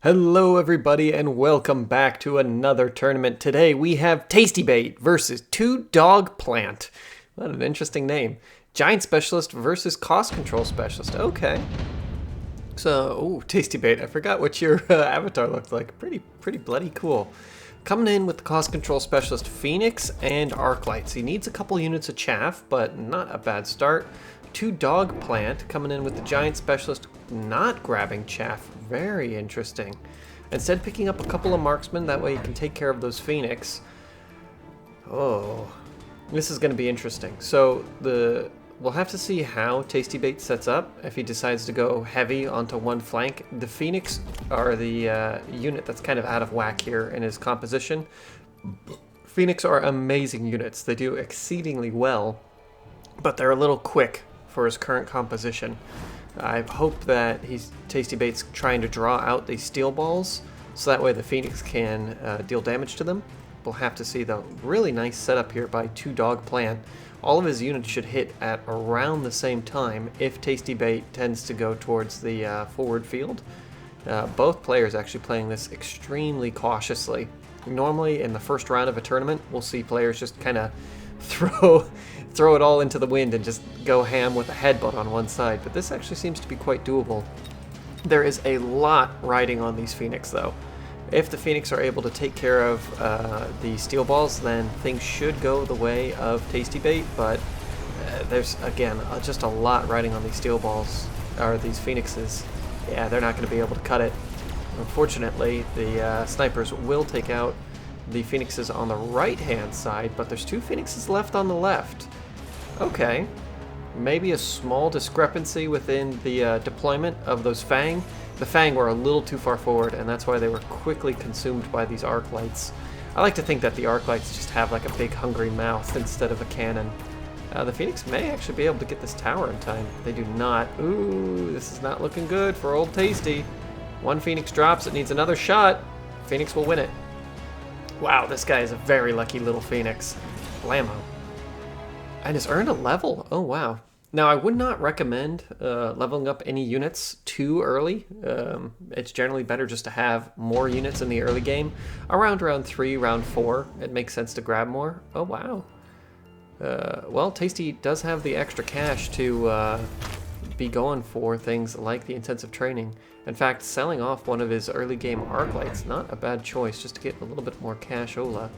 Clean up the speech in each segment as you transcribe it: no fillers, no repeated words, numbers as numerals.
Hello everybody and welcome back to another tournament. Today we have Tasty Bait versus Two Dog Plant. What an interesting name. Giant Specialist versus Cost Control Specialist. Okay. So, Tasty Bait. I forgot what your avatar looked like. Pretty bloody cool. Coming in with the Cost Control Specialist Phoenix and Arc Lights. He needs a couple units of chaff, but not a bad start. Two Dog Plant coming in with the Giant Specialist not grabbing chaff. Very interesting. Instead picking up a couple of marksmen, that way you can take care of those Phoenix. Oh, this is going to be interesting. So we'll have to see how Tasty Bait sets up. If he decides to go heavy onto one flank, the Phoenix are the unit that's kind of out of whack here in his composition. Phoenix are amazing units. They do exceedingly well, but they're a little quick for his current composition. I hope that Tasty Bait's trying to draw out these steel balls, so that way the Phoenix can deal damage to them. We'll have to see though. Really nice setup here by Two Dog Plant. All of his units should hit at around the same time if Tasty Bait tends to go towards the forward field. Both players actually playing this extremely cautiously. Normally in the first round of a tournament, we'll see players just kind of throw it all into the wind and just go ham with a headbutt on one side, but this actually seems to be quite doable. There is a lot riding on these Phoenix though. If the Phoenix are able to take care of the steel balls, then things should go the way of Tasty Bait, but there's again just a lot riding on these steel balls, or these Phoenixes. Yeah, they're not going to be able to cut it. Unfortunately, the snipers will take out the Phoenixes on the right-hand side, but there's two Phoenixes left on the left. Okay, maybe a small discrepancy within the deployment of those Fang. The Fang were a little too far forward, and that's why they were quickly consumed by these Arc Lights. I like to think that the Arc Lights just have like a big hungry mouth instead of a cannon. The Phoenix may actually be able to get this tower in time. They do not. Ooh, this is not looking good for old Tasty. One Phoenix drops, it needs another shot. Phoenix will win it. Wow, this guy is a very lucky little Phoenix. Blammo. And has earned a level. Oh, wow. Now, I would not recommend leveling up any units too early. It's generally better just to have more units in the early game. Around round 3, round 4, it makes sense to grab more. Oh, wow. Well, Tasty does have the extra cash to be going for things like the intensive training. In fact, selling off one of his early game Arc Lights, not a bad choice, just to get a little bit more cashola.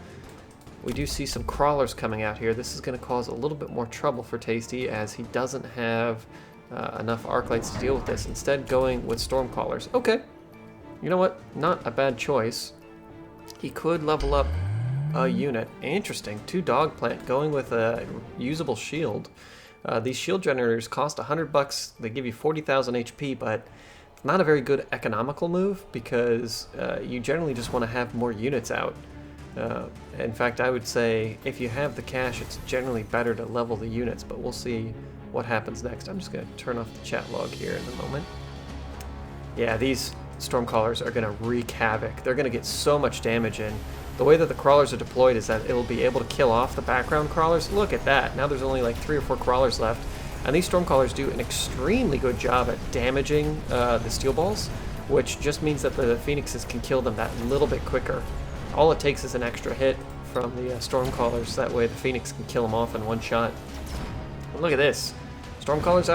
We do see some crawlers coming out here. This is going to cause a little bit more trouble for Tasty, as he doesn't have enough Arc Lights to deal with this. Instead, going with Stormcallers. Okay, you know what? Not a bad choice. He could level up a unit. Interesting. Two Dog Plant going with a usable shield. These shield generators cost $100. They give you 40,000 HP, but it's not a very good economical move, because you generally just want to have more units out. In fact, I would say if you have the cash, it's generally better to level the units, but we'll see what happens next. I'm just going to turn off the chat log here in a moment. Yeah, these Stormcallers are going to wreak havoc. They're going to get so much damage in. The way that the crawlers are deployed is that it'll be able to kill off the background crawlers. Look at that. Now there's only like 3 or 4 crawlers left. And these Stormcallers do an extremely good job at damaging the steel balls, which just means that the Phoenixes can kill them that little bit quicker. All it takes is an extra hit from the Stormcallers. That way the Phoenix can kill them off in one shot. But look at this. Stormcallers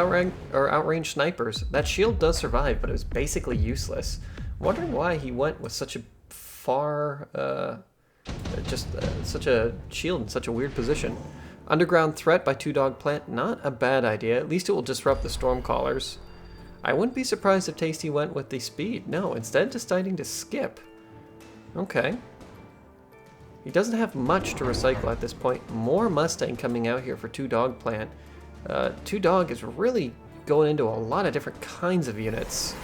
outrange snipers. That shield does survive, but it was basically useless. I'm wondering why he went with such a far, such a shield in such a weird position. Underground threat by Two Dog Plant, not a bad idea. At least it will disrupt the Stormcallers. I wouldn't be surprised if Tasty went with the speed. No, instead deciding to skip. Okay. He doesn't have much to recycle at this point. More Mustang coming out here for Two Dog Plant. Two Dog is really going into a lot of different kinds of units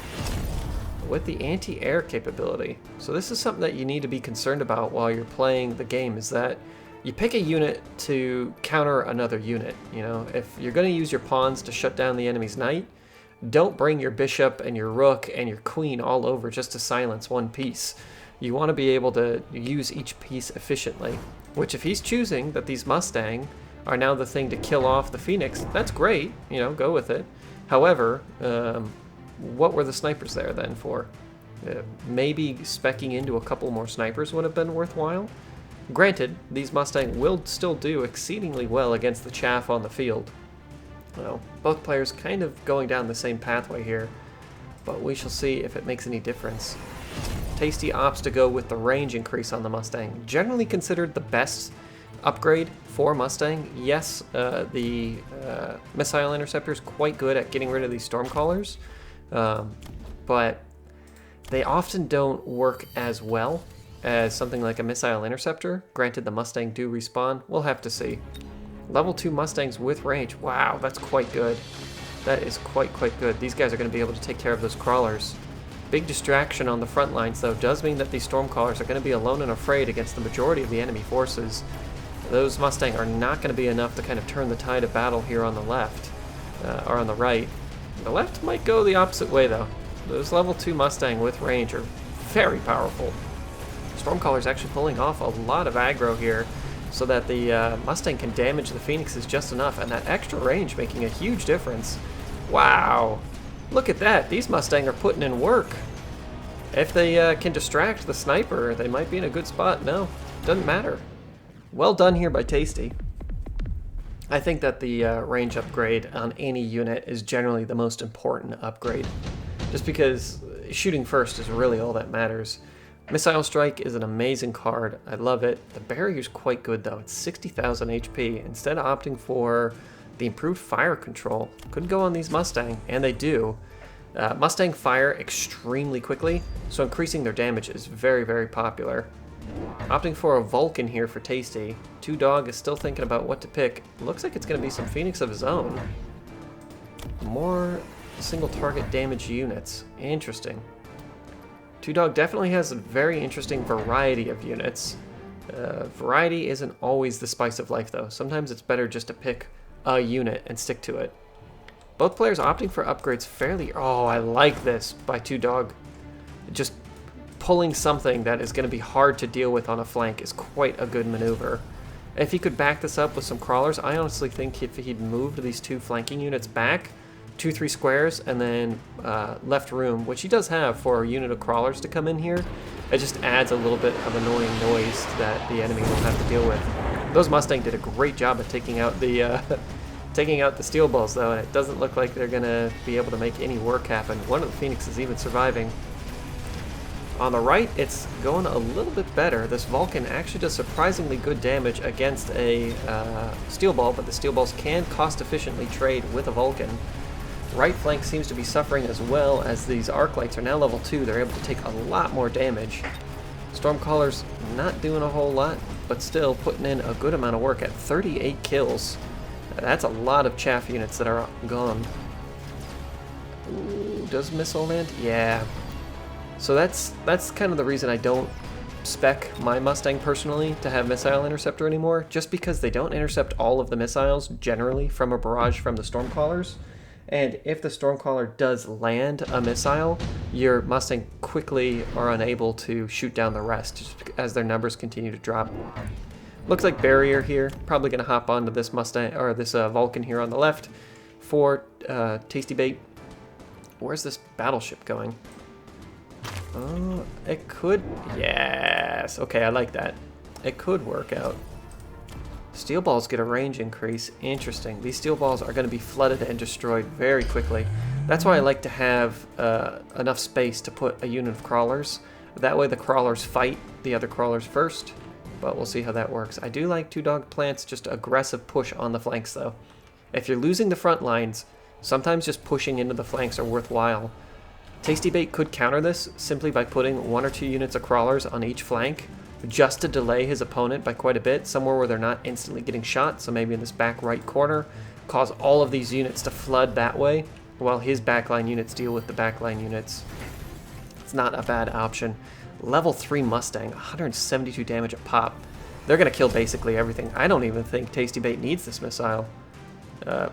with the anti-air capability. So this is something that you need to be concerned about while you're playing the game, is that you pick a unit to counter another unit. You know, if you're going to use your pawns to shut down the enemy's knight, don't bring your bishop and your rook and your queen all over just to silence one piece. You want to be able to use each piece efficiently, which if he's choosing that these Mustang are now the thing to kill off the Phoenix, that's great, you know, go with it. However, what were the snipers there then for? Maybe specking into a couple more snipers would have been worthwhile. Granted, these Mustang will still do exceedingly well against the chaff on the field. Well, both players kind of going down the same pathway here, but we shall see if it makes any difference. Tasty opts to go with the range increase on the Mustang. Generally considered the best upgrade for Mustang. Yes, the missile interceptor is quite good at getting rid of these Stormcallers, but they often don't work as well as something like a missile interceptor. Granted, the Mustang do respawn. We'll have to see. Level 2 Mustangs with range. Wow, that's quite good. That is quite good. These guys are going to be able to take care of those crawlers. Big distraction on the front lines, though, does mean that these Stormcallers are going to be alone and afraid against the majority of the enemy forces. Those Mustang are not going to be enough to kind of turn the tide of battle here on the left, or on the right. The left might go the opposite way, though. Those level 2 Mustang with range are very powerful. Stormcaller's actually pulling off a lot of aggro here, so that the Mustang can damage the Phoenixes just enough, and that extra range making a huge difference. Wow! Look at that! These Mustang are putting in work! If they can distract the sniper, they might be in a good spot. No, doesn't matter. Well done here by Tasty. I think that the range upgrade on any unit is generally the most important upgrade, just because shooting first is really all that matters. Missile Strike is an amazing card. I love it. The barrier's quite good, though. It's 60,000 HP. Instead of opting for the improved fire control, could go on these Mustang, and they do. Mustang fire extremely quickly, so increasing their damage is very popular. Opting for a Vulcan here for Tasty. Two Dog is still thinking about what to pick. Looks like it's going to be some Phoenix of his own. More single target damage units. Interesting. Two Dog definitely has a very interesting variety of units. Variety isn't always the spice of life, though. Sometimes it's better just to pick a unit and stick to it. Both players opting for upgrades fairly... Oh, I like this by Two Dog. Just pulling something that is going to be hard to deal with on a flank is quite a good maneuver. If he could back this up with some crawlers, I honestly think if he'd moved these two flanking units back 2-3 squares and then left room, which he does have for a unit of crawlers to come in here, it just adds a little bit of annoying noise that the enemy will have to deal with. Those Mustang did a great job at taking out the steel balls, though, and it doesn't look like they're gonna be able to make any work happen. One of the Phoenix is even surviving. On the right, it's going a little bit better. This Vulcan actually does surprisingly good damage against a steel ball, but the steel balls can cost efficiently trade with a Vulcan. Right flank seems to be suffering as well, as these arc lights are now level 2. They're able to take a lot more damage. Stormcaller's not doing a whole lot, but still putting in a good amount of work at 38 kills. That's a lot of chaff units that are gone. Ooh, does missile land? Yeah. So that's kind of the reason I don't spec my Mustang personally to have missile interceptor anymore, just because they don't intercept all of the missiles generally from a barrage from the Stormcallers. And if the Stormcaller does land a missile, your Mustang quickly are unable to shoot down the rest, just as their numbers continue to drop. Looks like barrier here. Probably going to hop onto this Mustang or this Vulcan here on the left for Tasty Bait. Where's this battleship going? Oh, it could. Yes. Okay, I like that. It could work out. Steel balls get a range increase. Interesting. These steel balls are going to be flooded and destroyed very quickly. That's why I like to have enough space to put a unit of crawlers. That way the crawlers fight the other crawlers first. But we'll see how that works. I do like Two Dog Plant's just aggressive push on the flanks, though. If you're losing the front lines, sometimes just pushing into the flanks are worthwhile. Tasty Bait could counter this simply by putting 1 or 2 units of crawlers on each flank, just to delay his opponent by quite a bit, somewhere where they're not instantly getting shot, so maybe in this back right corner, cause all of these units to flood that way, while his backline units deal with the backline units. It's not a bad option. Level 3 Mustang, 172 damage a pop. They're going to kill basically everything. I don't even think Tasty Bait needs this missile.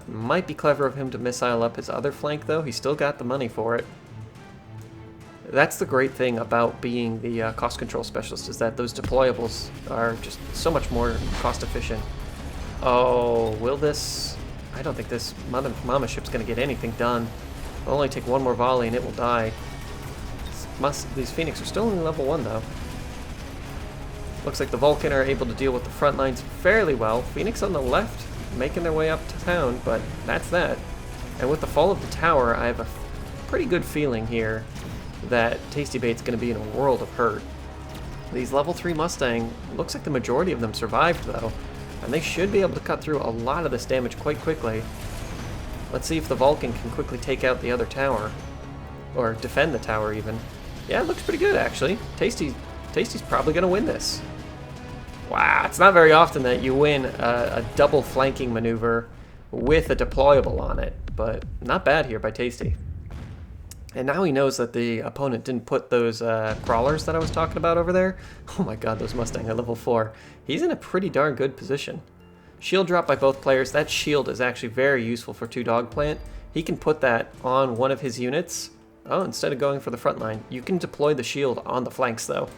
Might be clever of him to missile up his other flank, though. He's still got the money for it. That's the great thing about being the cost control specialist, is that those deployables are just so much more cost efficient. Oh, will this... I don't think this mama ship's going to get anything done. It'll only take one more volley and it will die. These Phoenix are still only level 1 though. Looks like the Vulcan are able to deal with the front lines fairly well. Phoenix on the left making their way up to town, but that's that. And with the fall of the tower, I have a pretty good feeling here that Tasty Bait's going to be in a world of hurt. These level 3 Mustang, looks like the majority of them survived though, and they should be able to cut through a lot of this damage quite quickly. Let's see if the Vulcan can quickly take out the other tower, or defend the tower even. Yeah, it looks pretty good actually. Tasty's probably going to win this. Wow, it's not very often that you win a double flanking maneuver with a deployable on it, but not bad here by Tasty. And now he knows that the opponent didn't put those crawlers that I was talking about over there. Oh my god, those Mustang are level 4. He's in a pretty darn good position. Shield drop by both players. That shield is actually very useful for 2-Dog Plant. He can put that on one of his units. Oh, instead of going for the front line, you can deploy the shield on the flanks though.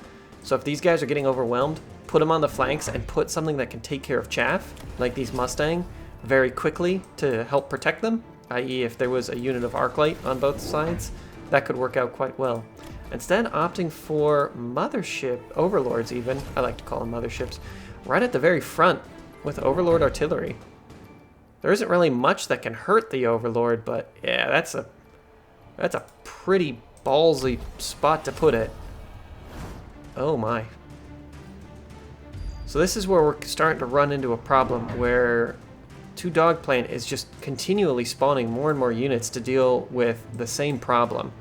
So if these guys are getting overwhelmed, put them on the flanks and put something that can take care of chaff, like these Mustang, very quickly to help protect them, i.e. if there was a unit of Arclight on both sides, that could work out quite well. Instead, opting for Mothership, Overlords even, I like to call them Motherships, right at the very front with Overlord Artillery. There isn't really much that can hurt the Overlord, but yeah, that's a pretty ballsy spot to put it. Oh my. So this is where we're starting to run into a problem where 2-Dog Plant is just continually spawning more and more units to deal with the same problem.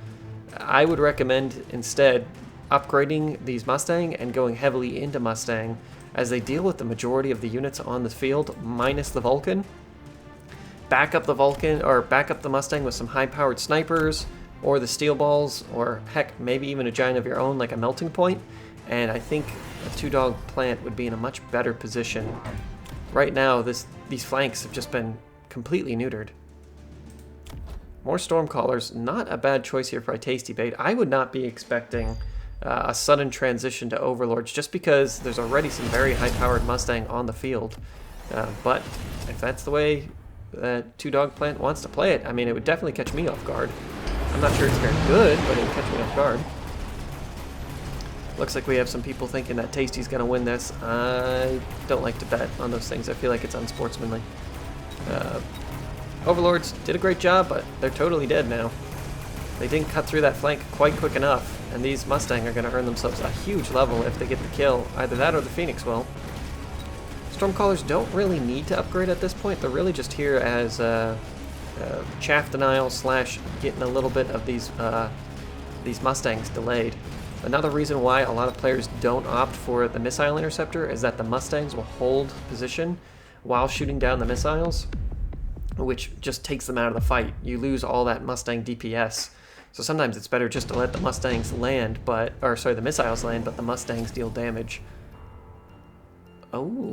I would recommend instead upgrading these Mustang and going heavily into Mustang as they deal with the majority of the units on the field minus the Vulcan. Back up the Vulcan, or back up the Mustang with some high-powered snipers, or the steel balls, or heck, maybe even a giant of your own like a melting point, and I think a 2-Dog Plant would be in a much better position. Right now, these flanks have just been completely neutered. More Stormcallers, not a bad choice here for a Tasty Bait. I would not be expecting a sudden transition to Overlords just because there's already some very high-powered Mustang on the field. But if that's the way that 2-Dog Plant wants to play it, I mean, it would definitely catch me off guard. I'm not sure it's very good, but it would catch me off guard. Looks like we have some people thinking that Tasty's going to win this. I don't like to bet on those things. I feel like it's unsportsmanly. Overlords did a great job, but they're totally dead now. They didn't cut through that flank quite quick enough, and these Mustang are going to earn themselves a huge level if they get the kill. Either that or the Phoenix will. Stormcallers don't really need to upgrade at this point. They're really just here as chaff denial / getting a little bit of these Mustangs delayed. Another reason why a lot of players don't opt for the missile interceptor is that the Mustangs will hold position while shooting down the missiles, which just takes them out of the fight. You lose all that Mustang DPS. So sometimes it's better just to let the Mustangs land, the missiles land, but the Mustangs deal damage. Oh.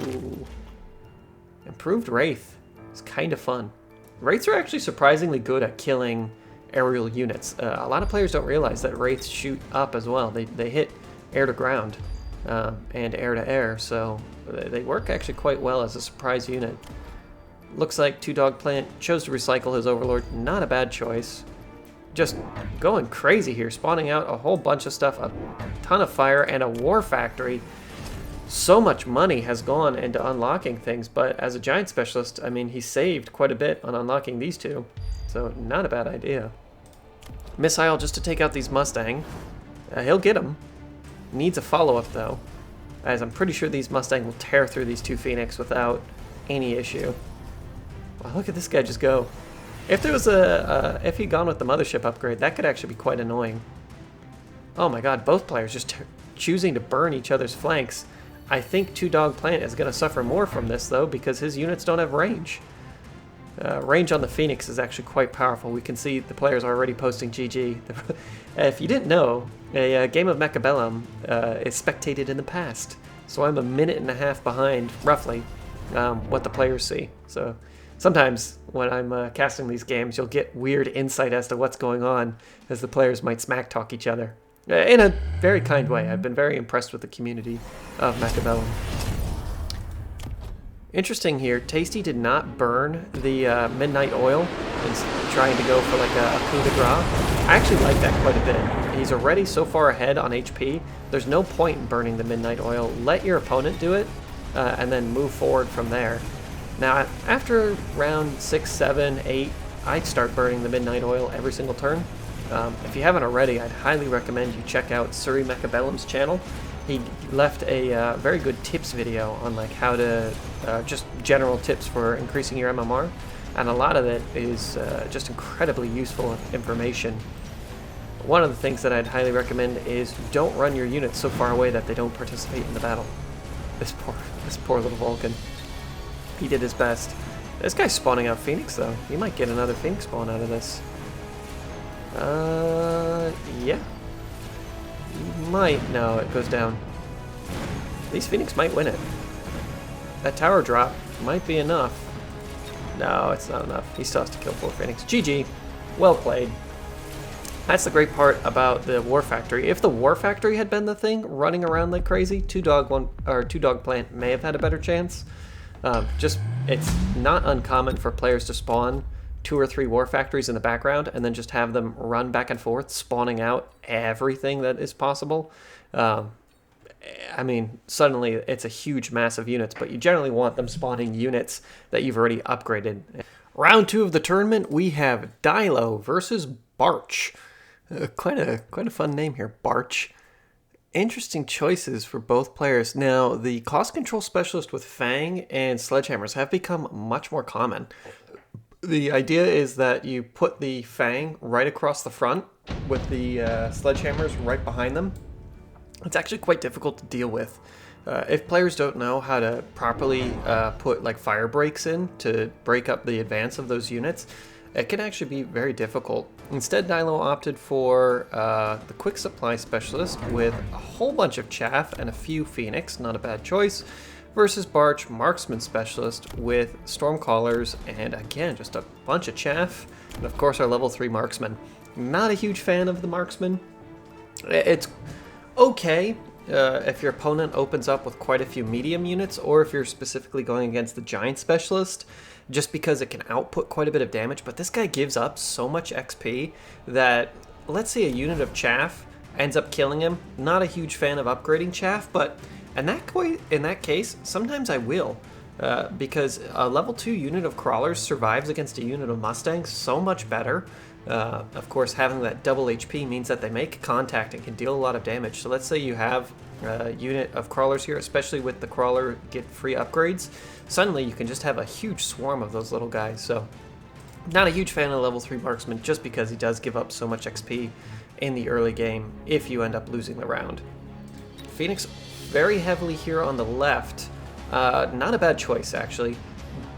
Improved Wraith. It's kind of fun. Wraiths are actually surprisingly good at killing aerial units. A lot of players don't realize that Wraiths shoot up as well. They hit air to ground and air to air, so they work actually quite well as a surprise unit. Looks like 2-Dog Plant chose to recycle his Overlord. Not a bad choice. Just going crazy here, spawning out a whole bunch of stuff, a ton of fire, and a war factory. So much money has gone into unlocking things, but as a giant specialist, I mean, he saved quite a bit on unlocking these two. So not a bad idea. Missile just to take out these Mustang. He'll get them. Needs a follow-up though, as I'm pretty sure these Mustang will tear through these two Phoenix without any issue. Wow, look at this guy just go. If there was if he'd gone with the Mothership upgrade, that could actually be quite annoying. Oh my god, both players just choosing to burn each other's flanks. I think 2-Dog Plant is going to suffer more from this though, because his units don't have range. Range on the Phoenix is actually quite powerful. We can see the players are already posting GG. If you didn't know, a game of Mechabellum is spectated in the past. So I'm a minute and a half behind, roughly, what the players see. So sometimes when I'm casting these games, you'll get weird insight as to what's going on, as the players might smack talk each other. In a very kind way. I've been very impressed with the community of Mechabellum. Interesting here, Tasty did not burn the Midnight Oil and trying to go for like a coup de grace. I actually like that quite a bit. He's already so far ahead on HP, there's no point in burning the Midnight Oil. Let your opponent do it, and then move forward from there. Now, after round 6, 7, 8, I'd start burning the Midnight Oil every single turn. If you haven't already, I'd highly recommend you check out Surrey Mechabellum's channel. He left a very good tips video on like how to, just general tips for increasing your MMR, and a lot of it is just incredibly useful information. One of the things that I'd highly recommend is don't run your units so far away that they don't participate in the battle. This poor little Vulcan. He did his best. This guy's spawning out Phoenix though. You might get another Phoenix spawn out of this. Yeah. Might. No, it goes down. These Phoenix might win it. That tower drop might be enough. No, it's not enough. He still has to kill 4 Phoenix. GG. Well played. That's the great part about the War Factory. If the War Factory had been the thing running around like crazy, two dog plant may have had a better chance. It's not uncommon for players to spawn 2 or 3 War Factories in the background and then just have them run back and forth, spawning out everything that is possible. I mean, suddenly it's a huge mass of units, but you generally want them spawning units that you've already upgraded. Round 2 of the tournament, we have Dilo versus Barch. Quite a fun name here, Barch. Interesting choices for both players. Now, the cost control specialist with Fang and sledgehammers have become much more common. The idea is that you put the Fang right across the front with the sledgehammers right behind them. It's actually quite difficult to deal with. If players don't know how to properly put like fire breaks in to break up the advance of those units, it can actually be very difficult. Instead, Dilo opted for the quick supply specialist with a whole bunch of chaff and a few Phoenix, not a bad choice, versus Barch marksman specialist with stormcallers and again just a bunch of chaff, and of course our level 3 marksman. Not a huge fan of the marksman. It's okay if your opponent opens up with quite a few medium units, or if you're specifically going against the giant specialist, just because it can output quite a bit of damage. But this guy gives up so much XP that, let's say a unit of chaff ends up killing him. Not a huge fan of upgrading chaff, but in that case, sometimes I will. Because a level 2 unit of crawlers survives against a unit of Mustangs so much better. Of course, having that double HP means that they make contact and can deal a lot of damage. So let's say you have a unit of crawlers here, especially with the crawler get free upgrades. Suddenly you can just have a huge swarm of those little guys. So not a huge fan of level 3 marksman, just because he does give up so much XP in the early game if you end up losing the round. Phoenix very heavily here on the left. Not a bad choice, actually.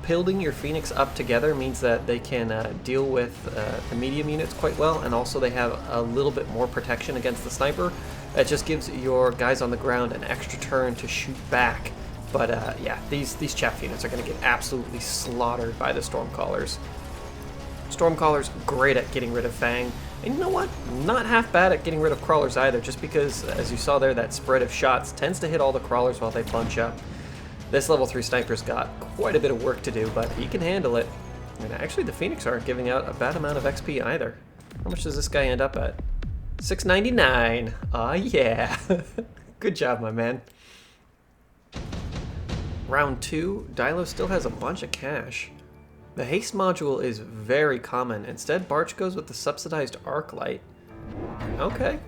Building your Phoenix up together means that they can deal with the medium units quite well, and also they have a little bit more protection against the sniper. It just gives your guys on the ground an extra turn to shoot back. But yeah, these chaff units are going to get absolutely slaughtered by the Stormcallers. Stormcallers, great at getting rid of Fang. And you know what? Not half bad at getting rid of crawlers either, just because, as you saw there, that spread of shots tends to hit all the crawlers while they bunch up. This level 3 sniper's got quite a bit of work to do, but he can handle it. And actually, the Phoenix aren't giving out a bad amount of XP either. How much does this guy end up at? 699. Aw, yeah. Good job, my man. Round 2, Dilo still has a bunch of cash. The haste module is very common. Instead, Barch goes with the subsidized arc light. Okay.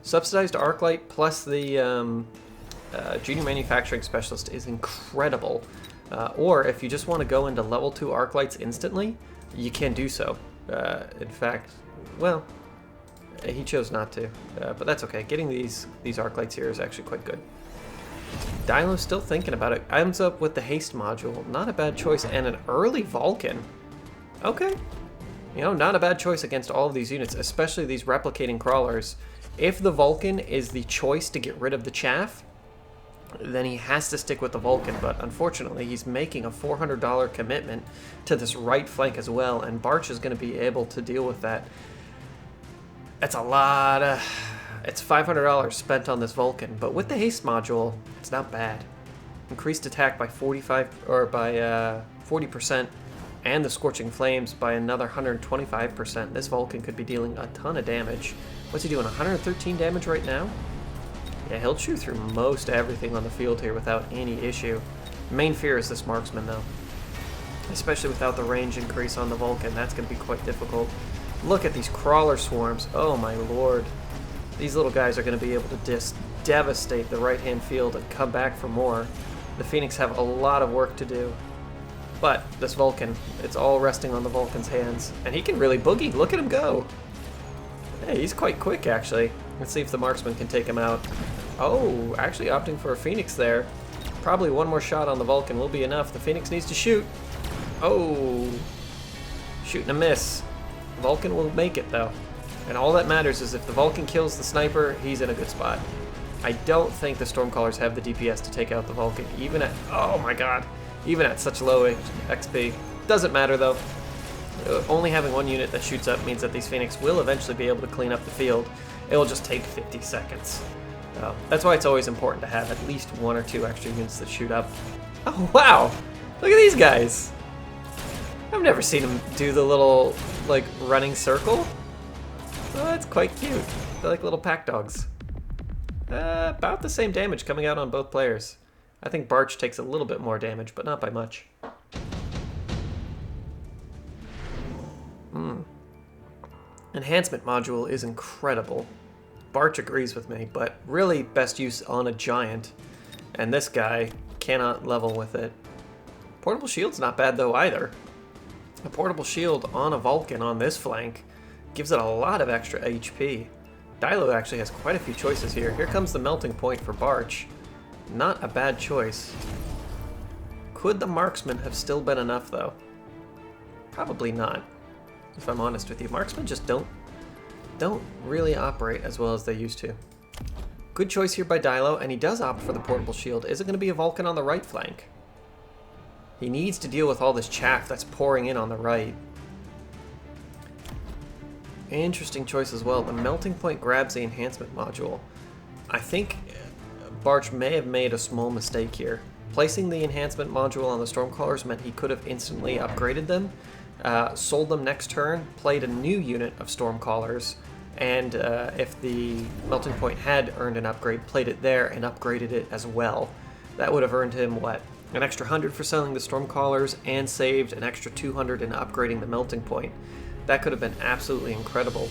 Subsidized arc light plus the junior manufacturing specialist is incredible. Or if you just want to go into level 2 arc lights instantly, you can do so. In fact, well, he chose not to, but that's okay. Getting these arc lights here is actually quite good. Dilo's still thinking about it. Ends up with the haste module. Not a bad choice. And an early Vulcan. Okay. You know, not a bad choice against all of these units, especially these replicating crawlers. If the Vulcan is the choice to get rid of the chaff, then he has to stick with the Vulcan. But unfortunately, he's making a $400 commitment to this right flank as well. And Barch is going to be able to deal with that. That's a lot of... It's $500 spent on this Vulcan, but with the haste module, it's not bad. increased attack by 45 or by 40%, and the Scorching Flames by another 125%. This Vulcan could be dealing a ton of damage. What's he doing? 113 damage right now? Yeah, he'll chew through most everything on the field here without any issue. Main fear is this Marksman, though. Especially without the range increase on the Vulcan, that's going to be quite difficult. Look at these crawler swarms. Oh my lord. These little guys are going to be able to just devastate the right-hand field and come back for more. The Phoenix have a lot of work to do. But this Vulcan, it's all resting on the Vulcan's hands. And he can really boogie. Look at him go. Hey, he's quite quick, actually. Let's see if the Marksman can take him out. Oh, actually opting for a Phoenix there. Probably one more shot on the Vulcan will be enough. The Phoenix needs to shoot. Oh, shoot and a miss. Vulcan will make it, though. And all that matters is if the Vulcan kills the sniper, he's in a good spot. I don't think the Stormcallers have the DPS to take out the Vulcan, even at, oh my god, even at such low XP. Doesn't matter, though. Only having one unit that shoots up means that these Phoenix will eventually be able to clean up the field. It will just take 50 seconds. That's why it's always important to have at least one or two extra units that shoot up. Oh, wow! Look at these guys! I've never seen them do the little, like, running circle. Oh, that's quite cute. They're like little pack dogs. About the same damage coming out on both players. I think Barch takes a little bit more damage, but not by much. Enhancement module is incredible. Barch agrees with me, but really best use on a giant. And this guy cannot level with it. Portable shield's not bad though either. A portable shield on a Vulcan on this flank gives it a lot of extra HP. Dilo actually has quite a few choices here. Here comes the melting point for Barch. Not a bad choice. Could the Marksman have still been enough though? Probably not, if I'm honest with you. Marksmen just don't really operate as well as they used to. Good choice here by Dilo, and he does opt for the portable shield. Is it going to be a Vulcan on the right flank? He needs to deal with all this chaff that's pouring in on the right. Interesting choice as well. The melting point grabs the enhancement module. I think Barch may have made a small mistake here. Placing the enhancement module on the Stormcallers meant he could have instantly upgraded them, sold them next turn, played a new unit of Stormcallers, and if the melting point had earned an upgrade, played it there and upgraded it as well. That would have earned him, what, an extra 100 for selling the Stormcallers and saved an extra 200 in upgrading the melting point. That could have been absolutely incredible.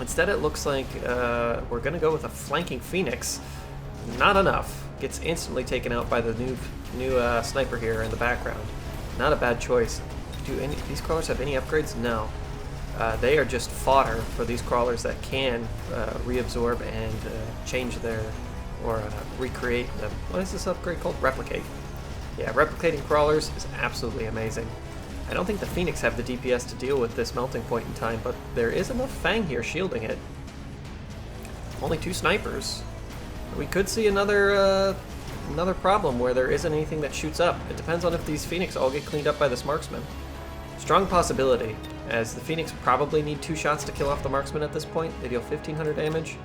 Instead, it looks like we're going to go with a flanking Phoenix. Not enough. Gets instantly taken out by the new sniper here in the background. Not a bad choice. Do these crawlers have any upgrades? No. They are just fodder for these crawlers that can reabsorb and change their, or recreate them. What is this upgrade called? Replicate. Yeah, replicating crawlers is absolutely amazing. I don't think the Phoenix have the DPS to deal with this melting point in time, but there is enough Fang here shielding it. Only 2 snipers. We could see another problem where there isn't anything that shoots up. It depends on if these Phoenix all get cleaned up by this Marksman. Strong possibility, as the Phoenix probably need 2 shots to kill off the Marksman at this point. They deal 1500 damage.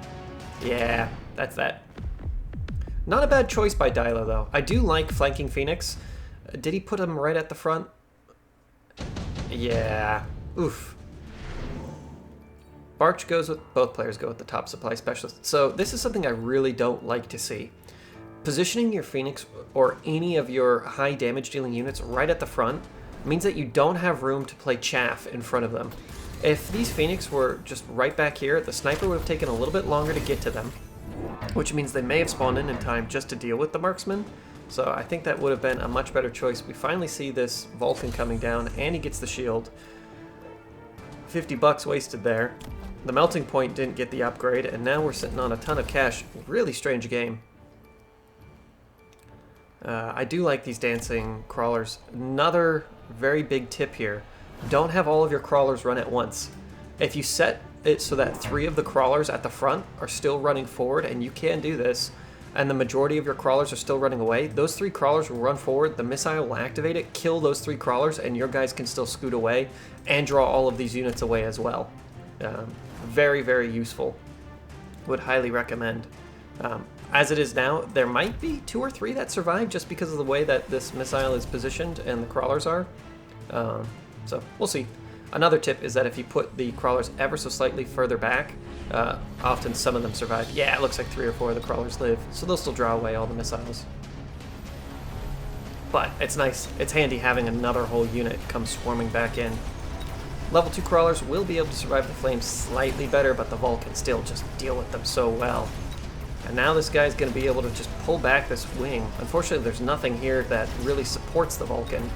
Yeah, that's that. Not a bad choice by Dilo, though. I do like flanking Phoenix. Did he put him right at the front? Yeah. Oof. Barch goes with, both players go with the top supply specialist. So this is something I really don't like to see. Positioning your Phoenix or any of your high damage dealing units right at the front means that you don't have room to play chaff in front of them. If these Phoenix were just right back here, the sniper would have taken a little bit longer to get to them, which means they may have spawned in time just to deal with the Marksman. So I think that would have been a much better choice. We finally see this Vulcan coming down, and he gets the shield. 50 bucks wasted there. The melting point didn't get the upgrade, and now we're sitting on a ton of cash. Really strange game. I do like these dancing crawlers. Another very big tip here. Don't have all of your crawlers run at once. If you set it so that 3 of the crawlers at the front are still running forward, and you can do this, and the majority of your crawlers are still running away, those 3 crawlers will run forward, the missile will activate it, kill those 3 crawlers, and your guys can still scoot away and draw all of these units away as well. Very, very useful. Would highly recommend. As it is now, there might be 2 or 3 that survive just because of the way that this missile is positioned and the crawlers are. So we'll see. Another tip is that if you put the crawlers ever so slightly further back, often some of them survive. Yeah, it looks like 3 or 4 of the crawlers live, so they'll still draw away all the missiles. But it's nice, it's handy having another whole unit come swarming back in. Level 2 crawlers will be able to survive the flames slightly better, but the Vulcan still just deal with them so well. And now this guy's going to be able to just pull back this wing. Unfortunately, there's nothing here that really supports the Vulcan.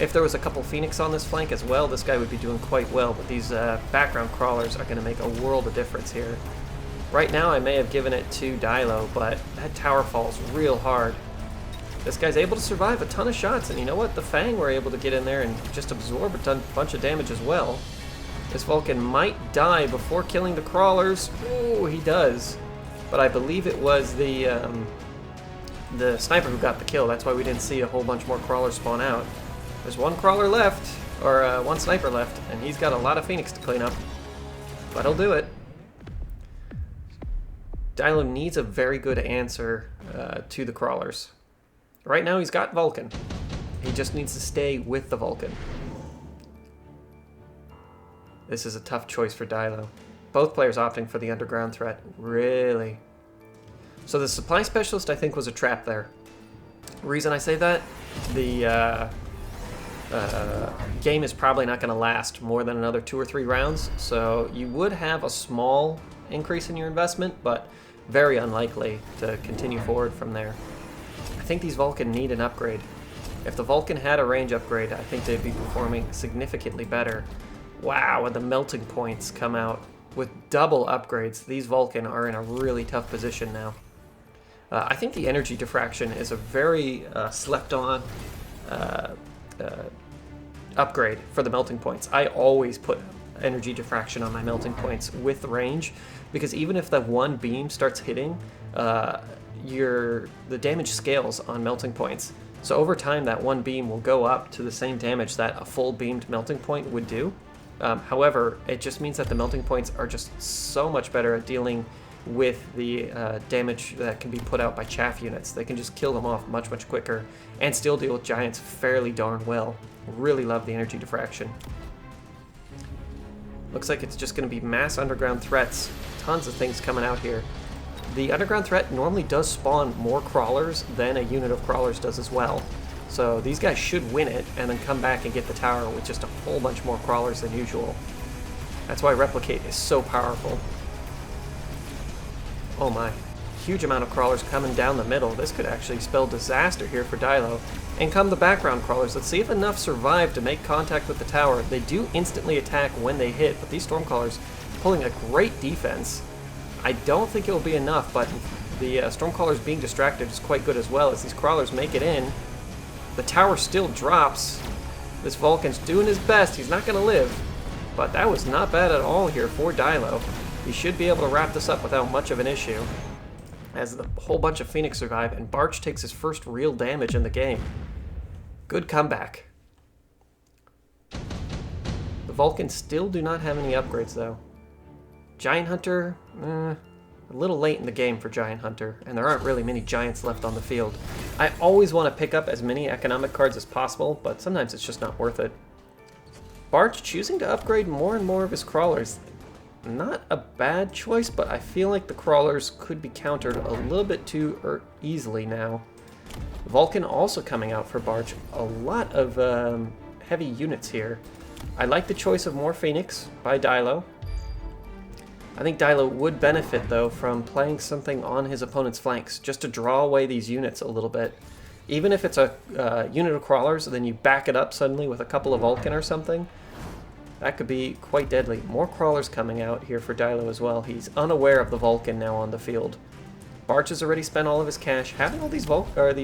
If there was a couple Phoenix on this flank as well, this guy would be doing quite well, but these background crawlers are going to make a world of difference here. Right now, I may have given it to Dilo, but that tower falls real hard. This guy's able to survive a ton of shots, and you know what? The Fang were able to get in there and just absorb a bunch of damage as well. This Vulcan might die before killing the crawlers. Oh, he does. But I believe it was the sniper who got the kill. That's why we didn't see a whole bunch more crawlers spawn out. There's 1 crawler left, or 1 sniper left, and he's got a lot of Phoenix to clean up. But he'll do it. Dilo needs a very good answer to the crawlers. Right now he's got Vulcan. He just needs to stay with the Vulcan. This is a tough choice for Dilo. Both players opting for the underground threat. Really? So the supply specialist, I think, was a trap there. Reason I say that? The game is probably not going to last more than another 2 or 3 rounds, so you would have a small increase in your investment, but very unlikely to continue forward from there. I think these Vulcan need an upgrade. If the Vulcan had a range upgrade, I think they'd be performing significantly better. Wow, and the melting points come out. With double upgrades, these Vulcan are in a really tough position now. I think the energy diffraction is a very slept-on upgrade for the melting points. I always put energy diffraction on my melting points with range, because even if that 1 beam starts hitting, the damage scales on melting points. So over time, that 1 beam will go up to the same damage that a full beamed melting point would do. However, it just means that the melting points are just so much better at dealing with the damage that can be put out by chaff units. They can just kill them off much, much quicker and still deal with giants fairly darn well. Really love the energy diffraction. Looks like it's just going to be mass underground threats. Tons of things coming out here. The underground threat normally does spawn more crawlers than a unit of crawlers does as well. So these guys should win it and then come back and get the tower with just a whole bunch more crawlers than usual. That's why Replicate is so powerful. Oh my. Huge amount of crawlers coming down the middle. This could actually spell disaster here for Dilo. And come the background crawlers. Let's see if enough survive to make contact with the tower. They do instantly attack when they hit, but these Stormcrawlers pulling a great defense. I don't think it'll be enough, but the Stormcrawlers being distracted is quite good as well. As these crawlers make it in, the tower still drops. This Vulcan's doing his best. He's not going to live, but that was not bad at all here for Dilo. He should be able to wrap this up without much of an issue, as a whole bunch of Phoenix survive, and Barch takes his first real damage in the game. Good comeback. The Vulcans still do not have any upgrades, though. Giant Hunter, a little late in the game for Giant Hunter, and there aren't really many Giants left on the field. I always want to pick up as many economic cards as possible, but sometimes it's just not worth it. Barch choosing to upgrade more and more of his crawlers. Not a bad choice, but I feel like the crawlers could be countered a little bit too easily now. Vulcan also coming out for Barch. A lot of heavy units here. I like the choice of more Phoenix by Dilo. I think Dilo would benefit, though, from playing something on his opponent's flanks, just to draw away these units a little bit. Even if it's a unit of crawlers, then you back it up suddenly with a couple of Vulcan or something. That could be quite deadly. More crawlers coming out here for Dilo as well. He's unaware of the Vulcan now on the field. Barch has already spent all of his cash. Having all these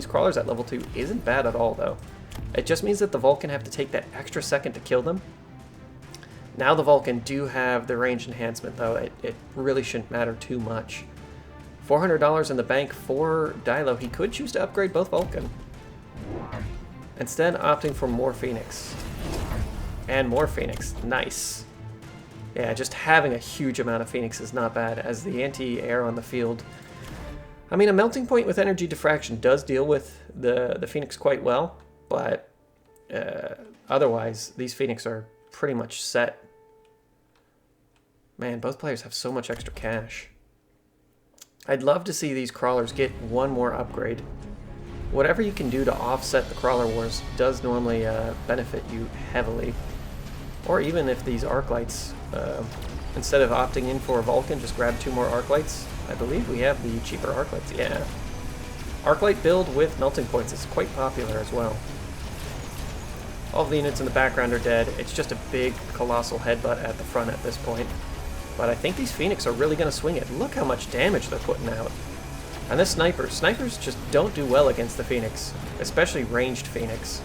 crawlers at level 2 isn't bad at all, though. It just means that the Vulcan have to take that extra second to kill them. Now the Vulcan do have the range enhancement, though. It really shouldn't matter too much. $400 in the bank for Dilo. He could choose to upgrade both Vulcan. Instead, opting for more Phoenix. And more Phoenix. Nice. Yeah, just having a huge amount of Phoenix is not bad, as the anti-air on the field I mean, a melting point with energy diffraction does deal with the Phoenix quite well, but otherwise, these Phoenix are pretty much set. Man, both players have so much extra cash. I'd love to see these crawlers get one more upgrade. Whatever you can do to offset the crawler wars does normally benefit you heavily. Or even if these arc lights, instead of opting in for a Vulcan, just grab 2 more arc lights. I believe we have the cheaper arc lights. Yeah. Arc light build with melting points is quite popular as well. All of the units in the background are dead. It's just a big, colossal headbutt at the front at this point. But I think these Phoenix are really going to swing it. Look how much damage they're putting out. And this snipers just don't do well against the Phoenix, especially ranged Phoenix.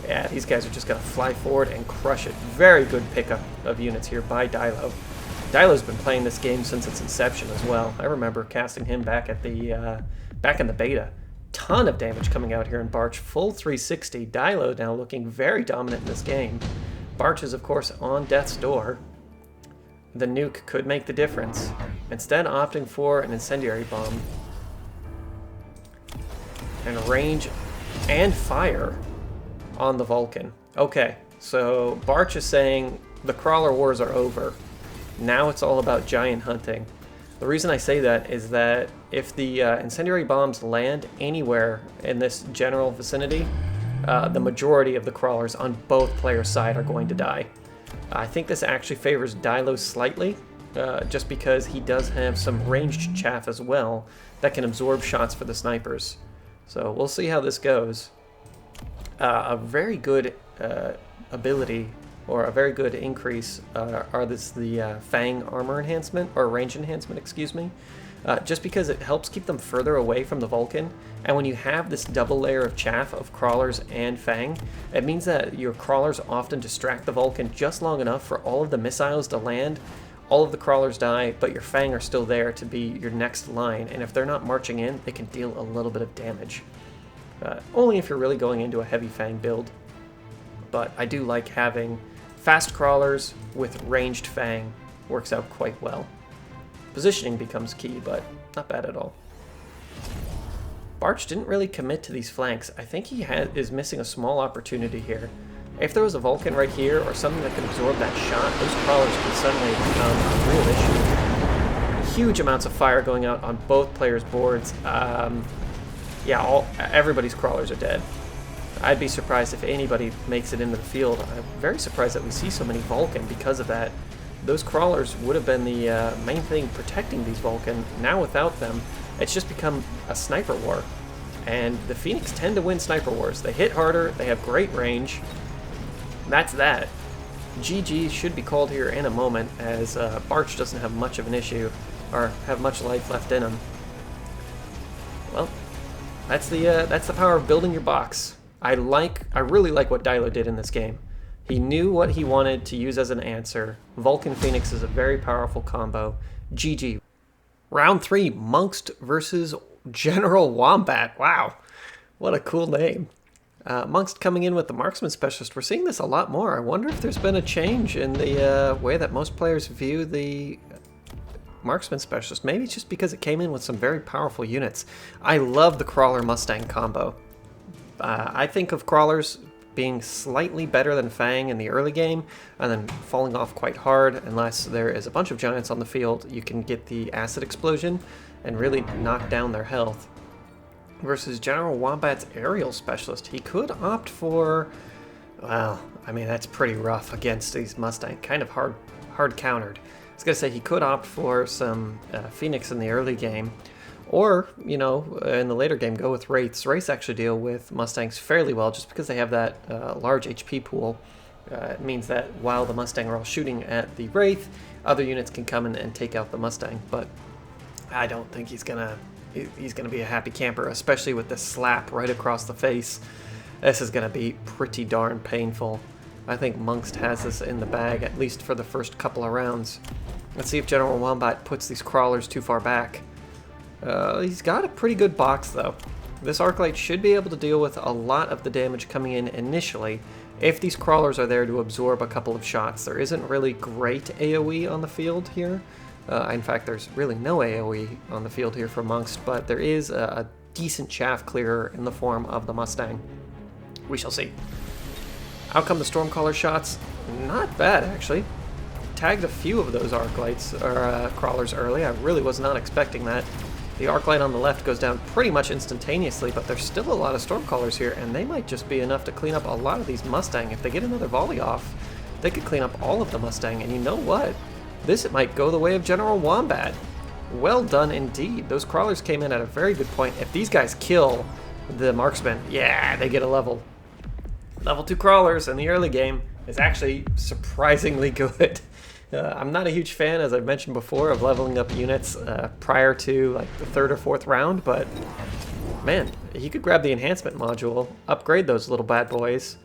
Yeah, these guys are just going to fly forward and crush it. Very good pickup of units here by Dilo. Dilo's been playing this game since its inception as well. I remember casting him back at the back in the beta. Ton of damage coming out here in Barch. Full 360. Dilo now looking very dominant in this game. Barch is, of course, on death's door. The nuke could make the difference. Instead, opting for an incendiary bomb. And range and fire on the Vulcan. Okay, so Barch is saying the crawler wars are over. Now it's all about giant hunting. The reason I say that is that if the incendiary bombs land anywhere in this general vicinity, the majority of the crawlers on both players' side are going to die. I think this actually favors Dilo slightly, just because he does have some ranged chaff as well that can absorb shots for the snipers. So we'll see how this goes. A very good ability, or a very good increase, are the Fang armor enhancement, or range enhancement, excuse me. Just because it helps keep them further away from the Vulcan, and when you have this double layer of chaff of crawlers and Fang, it means that your crawlers often distract the Vulcan just long enough for all of the missiles to land. All of the crawlers die, but your Fang are still there to be your next line, and if they're not marching in, they can deal a little bit of damage. Only if you're really going into a heavy Fang build. But I do like having fast crawlers with ranged Fang. Works out quite well. Positioning becomes key, but not bad at all. Barch didn't really commit to these flanks. I think he is missing a small opportunity here. If there was a Vulcan right here, or something that could absorb that shot, those crawlers could suddenly become a real issue. Huge amounts of fire going out on both players' boards. Yeah, everybody's crawlers are dead. I'd be surprised if anybody makes it into the field. I'm very surprised that we see so many Vulcan because of that. Those crawlers would have been the main thing protecting these Vulcan. Now without them, it's just become a sniper war. And the Phoenix tend to win sniper wars. They hit harder, they have great range. That's that. GG should be called here in a moment, as Barch doesn't have much of an issue, or have much life left in him. Well, that's the power of building your box. I really like what Dilo did in this game. He knew what he wanted to use as an answer. Vulcan Phoenix is a very powerful combo. GG. Round 3, Monst versus General Wombat. Wow, what a cool name. Monst coming in with the Marksman Specialist. We're seeing this a lot more. I wonder if there's been a change in the way that most players view the Marksman Specialist. Maybe it's just because it came in with some very powerful units. I love the Crawler Mustang combo. I think of Crawlers being slightly better than Fang in the early game, and then falling off quite hard unless there is a bunch of giants on the field. You can get the acid explosion and really knock down their health. Versus General Wombat's aerial specialist. He could opt for, well, I mean, that's pretty rough against these Mustang. Kind of hard countered. I was going to say he could opt for some Phoenix in the early game, or, you know, in the later game, go with Wraiths. Wraiths actually deal with Mustangs fairly well just because they have that large HP pool. It means that while the Mustang are all shooting at the Wraith, other units can come in and take out the Mustang. But I don't think he's gonna be a happy camper, especially with this slap right across the face. This is gonna be pretty darn painful. I think Monst has this in the bag, at least for the first couple of rounds. Let's see if General Wombat puts these crawlers too far back. He's got a pretty good box, though. This Arclight should be able to deal with a lot of the damage coming in initially, if these crawlers are there to absorb a couple of shots. There isn't really great AoE on the field here, In fact, there's really no AoE on the field here for Monst, but there is a decent chaff clearer in the form of the Mustang. We shall see. Out come the Stormcaller shots. Not bad, actually. Tagged a few of those arc lights, or crawlers early. I really was not expecting that. The arc light on the left goes down pretty much instantaneously, but there's still a lot of Stormcallers here, and they might just be enough to clean up a lot of these Mustang. If they get another volley off, they could clean up all of the Mustang, and you know what? This might go the way of General Wombat. Well done indeed. Those crawlers came in at a very good point. If these guys kill the marksman, yeah, they get a level. Level 2 crawlers in the early game is actually surprisingly good. I'm not a huge fan, as I've mentioned before, of leveling up units prior to like the 3rd or 4th round, but man, you could grab the enhancement module, upgrade those little bad boys,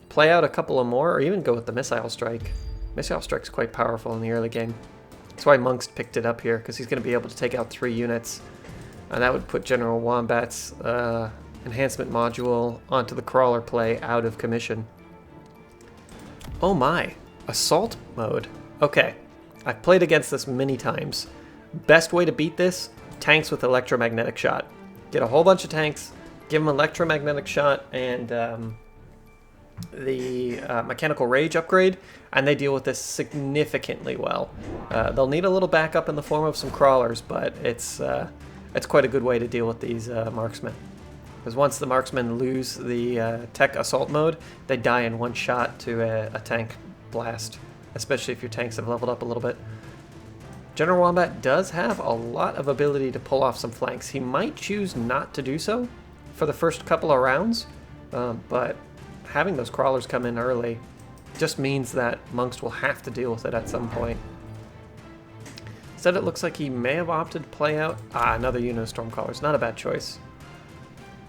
play out a couple of more, or even go with the Missile Strike. Missile Strike's quite powerful in the early game. That's why Monst picked it up here, because he's going to be able to take out 3 units, and that would put General Wombat's enhancement module onto the crawler play out of commission. Oh my, assault mode. Okay, I've played against this many times. Best way to beat this, tanks with electromagnetic shot. Get a whole bunch of tanks, give them electromagnetic shot and the mechanical rage upgrade, and they deal with this significantly well. They'll need a little backup in the form of some crawlers, but it's quite a good way to deal with these marksmen. Because once the marksmen lose the tech assault mode, they die in one shot to a tank blast, especially if your tanks have leveled up a little bit. General Wombat does have a lot of ability to pull off some flanks. He might choose not to do so for the first couple of rounds, but having those crawlers come in early just means that Monst will have to deal with it at some point. Instead, it looks like he may have opted to play out another unit of Stormcallers. Not a bad choice.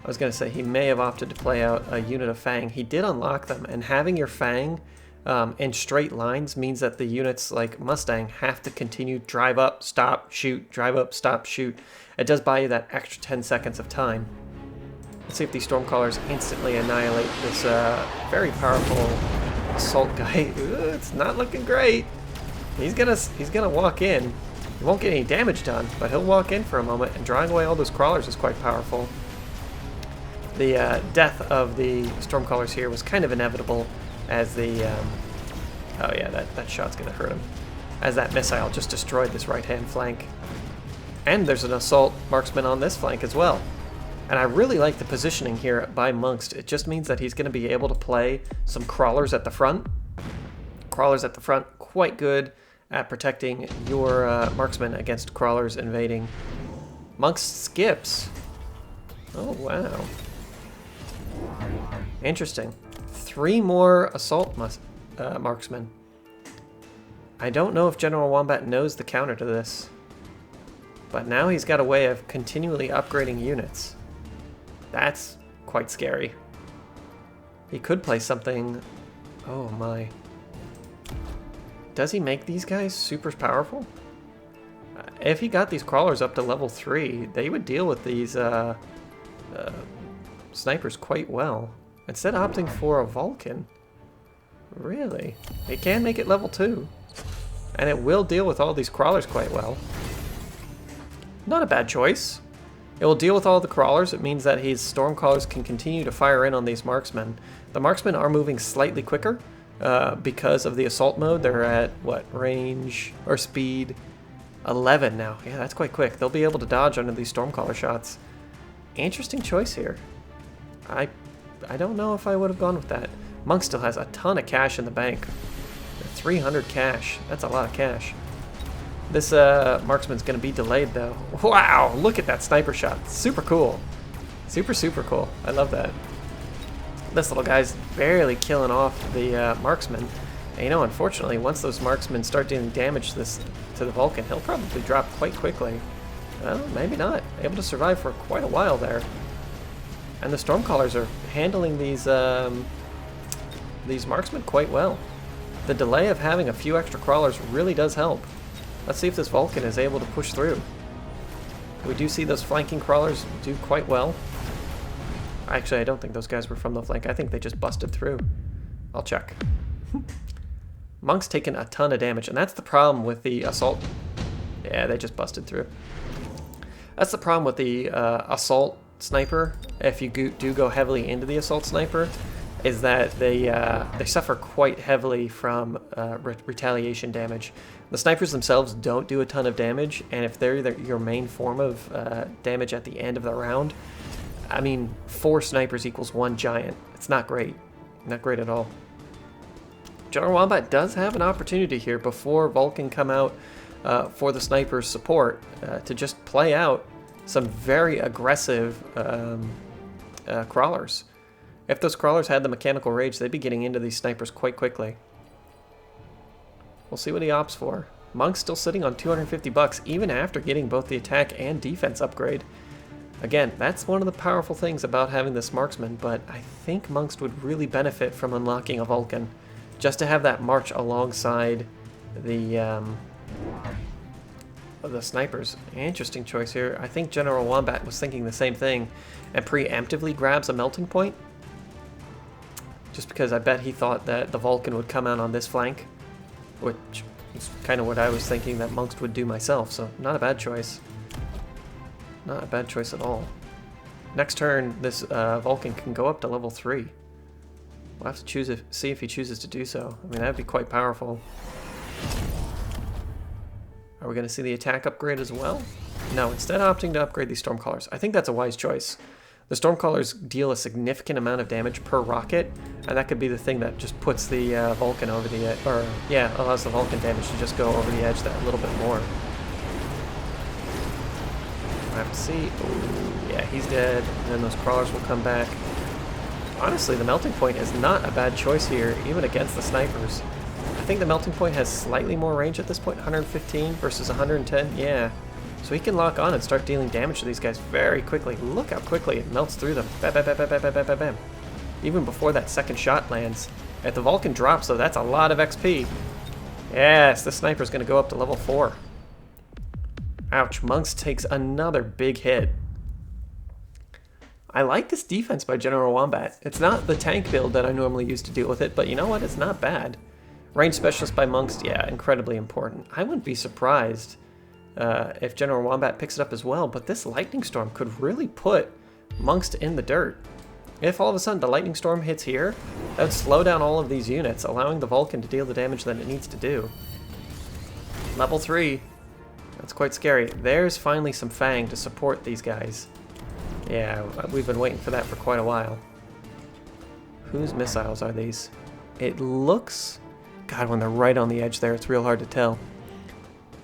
I was going to say he may have opted to play out a unit of Fang. He did unlock them, and having your Fang in straight lines means that the units like Mustang have to continue drive up, stop, shoot, drive up, stop, shoot. It does buy you that extra 10 seconds of time. Let's see if these Stormcallers instantly annihilate this very powerful assault guy. Ooh, it's not looking great. He's gonna walk in. He won't get any damage done, but he'll walk in for a moment, and drawing away all those crawlers is quite powerful. The death of the Stormcallers here was kind of inevitable, as the oh yeah, that shot's gonna hurt him, as that missile just destroyed this right-hand flank. And there's an assault marksman on this flank as well. And I really like the positioning here by Monst. It just means that he's going to be able to play some crawlers at the front. Crawlers at the front, quite good at protecting your marksman against crawlers invading. Monst skips. Oh, wow. Interesting. 3 more assault marksmen. I don't know if General Wombat knows the counter to this, but now he's got a way of continually upgrading units. That's quite scary. He could play something... Oh my. Does he make these guys super powerful? If he got these crawlers up to level 3, they would deal with these snipers quite well. Instead of opting for a Vulcan. Really? He can make it level 2. And it will deal with all these crawlers quite well. Not a bad choice. It will deal with all the crawlers. It means that his Stormcallers can continue to fire in on these marksmen. The marksmen are moving slightly quicker because of the assault mode. They're at, what, range or speed 11 now. Yeah, that's quite quick. They'll be able to dodge under these Stormcaller shots. Interesting choice here. I don't know if I would have gone with that. Monk still has a ton of cash in the bank. 300 cash. That's a lot of cash. This marksman's going to be delayed, though. Wow, look at that sniper shot. Super cool. Super, super cool. I love that. This little guy's barely killing off the marksman. And, you know, unfortunately, once those marksmen start doing damage to the Vulcan, he'll probably drop quite quickly. Well, maybe not. Able to survive for quite a while there. And the Stormcallers are handling these marksmen quite well. The delay of having a few extra crawlers really does help. Let's see if this Vulcan is able to push through. We do see those flanking crawlers do quite well. Actually, I don't think those guys were from the flank. I think they just busted through. I'll check. Monk's taken a ton of damage, and that's the problem with the assault. Yeah, they just busted through. That's the problem with the assault sniper. If you do go heavily into the assault sniper, is that they suffer quite heavily from retaliation damage. The snipers themselves don't do a ton of damage, and if they're your main form of damage at the end of the round, I mean, 4 snipers equals 1 giant. It's not great. Not great at all. General Wombat does have an opportunity here before Vulcan come out for the sniper's support to just play out some very aggressive crawlers. If those crawlers had the mechanical rage, they'd be getting into these snipers quite quickly. We'll see what he opts for. Monk's still sitting on 250 bucks, even after getting both the attack and defense upgrade. Again, that's one of the powerful things about having this marksman, but I think Monst would really benefit from unlocking a Vulcan, just to have that march alongside the snipers. Interesting choice here. I think General Wombat was thinking the same thing and preemptively grabs a melting point. Just because I bet he thought that the Vulcan would come out on this flank, which is kind of what I was thinking that Monst would do myself, so not a bad choice. Not a bad choice at all. Next turn, this Vulcan can go up to level 3. We'll have to see if he chooses to do so. I mean, that'd be quite powerful. Are we going to see the attack upgrade as well? No, instead opting to upgrade these Stormcallers. I think that's a wise choice. The Stormcallers deal a significant amount of damage per rocket, and that could be the thing that just puts the Vulcan over the edge, or yeah, allows the Vulcan damage to just go over the edge that little bit more. I have to see. Ooh, yeah, he's dead, and then those crawlers will come back. Honestly, the melting point is not a bad choice here, even against the snipers. I think the melting point has slightly more range at this point, 115 versus 110, yeah. So he can lock on and start dealing damage to these guys very quickly. Look how quickly it melts through them. Bam, bam, bam, bam, bam, bam, bam, bam. Even before that second shot lands. If the Vulcan drops, though, that's a lot of XP. Yes, the sniper's going to go up to level 4. Ouch, Monst takes another big hit. I like this defense by General Wombat. It's not the tank build that I normally use to deal with it, but you know what? It's not bad. Range Specialist by Monst, yeah, incredibly important. I wouldn't be surprised if General Wombat picks it up as well, but this Lightning Storm could really put Monst in the dirt. If all of a sudden the Lightning Storm hits here, that would slow down all of these units, allowing the Vulcan to deal the damage that it needs to do. Level 3. That's quite scary. There's finally some Fang to support these guys. Yeah, we've been waiting for that for quite a while. Whose missiles are these? It looks... God, when they're right on the edge there, it's real hard to tell.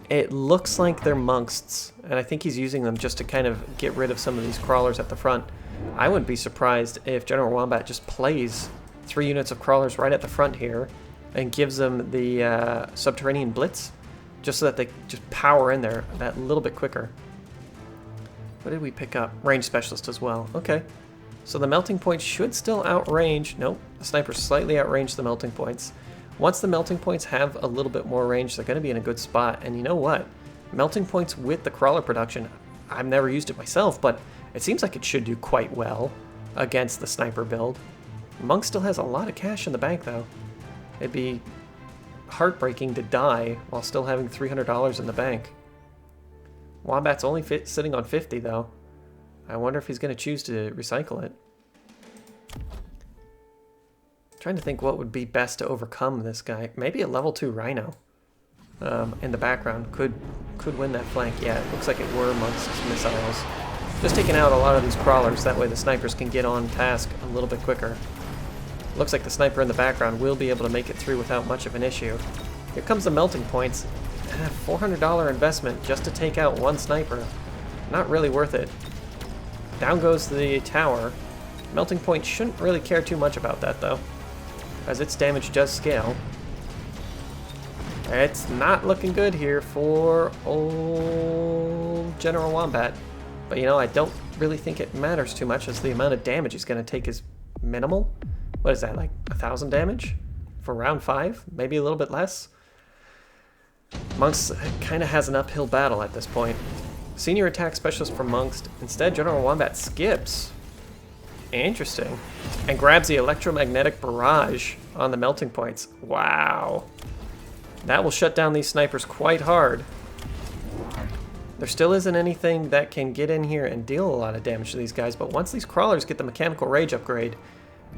It looks like they're Monst's, and I think he's using them just to kind of get rid of some of these crawlers at the front. I wouldn't be surprised if General Wombat just plays 3 units of crawlers right at the front here and gives them the subterranean blitz, just so that they just power in there that little bit quicker. What did we pick up? Range Specialist as well. Okay. So the melting point should still outrange... Nope. The sniper slightly outranged the melting points. Once the melting points have a little bit more range, they're going to be in a good spot. And you know what? Melting points with the crawler production, I've never used it myself, but it seems like it should do quite well against the sniper build. Monk still has a lot of cash in the bank, though. It'd be heartbreaking to die while still having $300 in the bank. Wombat's only sitting on 50, though. I wonder if he's going to choose to recycle it. Trying to think what would be best to overcome this guy. Maybe a level 2 Rhino in the background could win that flank. Yeah, it looks like it were amongst missiles. Just taking out a lot of these crawlers, that way the snipers can get on task a little bit quicker. Looks like the sniper in the background will be able to make it through without much of an issue. Here comes the melting points. $400 investment just to take out one sniper. Not really worth it. Down goes the tower. Melting point shouldn't really care too much about that, though, as its damage does scale. It's not looking good here for old General Wombat. But you know, I don't really think it matters too much, as the amount of damage he's going to take is minimal. What is that, like 1,000 damage for round 5? Maybe a little bit less? Monst kind of has an uphill battle at this point. Senior attack specialist for Monst. Instead, General Wombat skips. Interesting. And grabs the electromagnetic barrage on the melting points. Wow. That will shut down these snipers quite hard. There still isn't anything that can get in here and deal a lot of damage to these guys, but once these crawlers get the mechanical rage upgrade,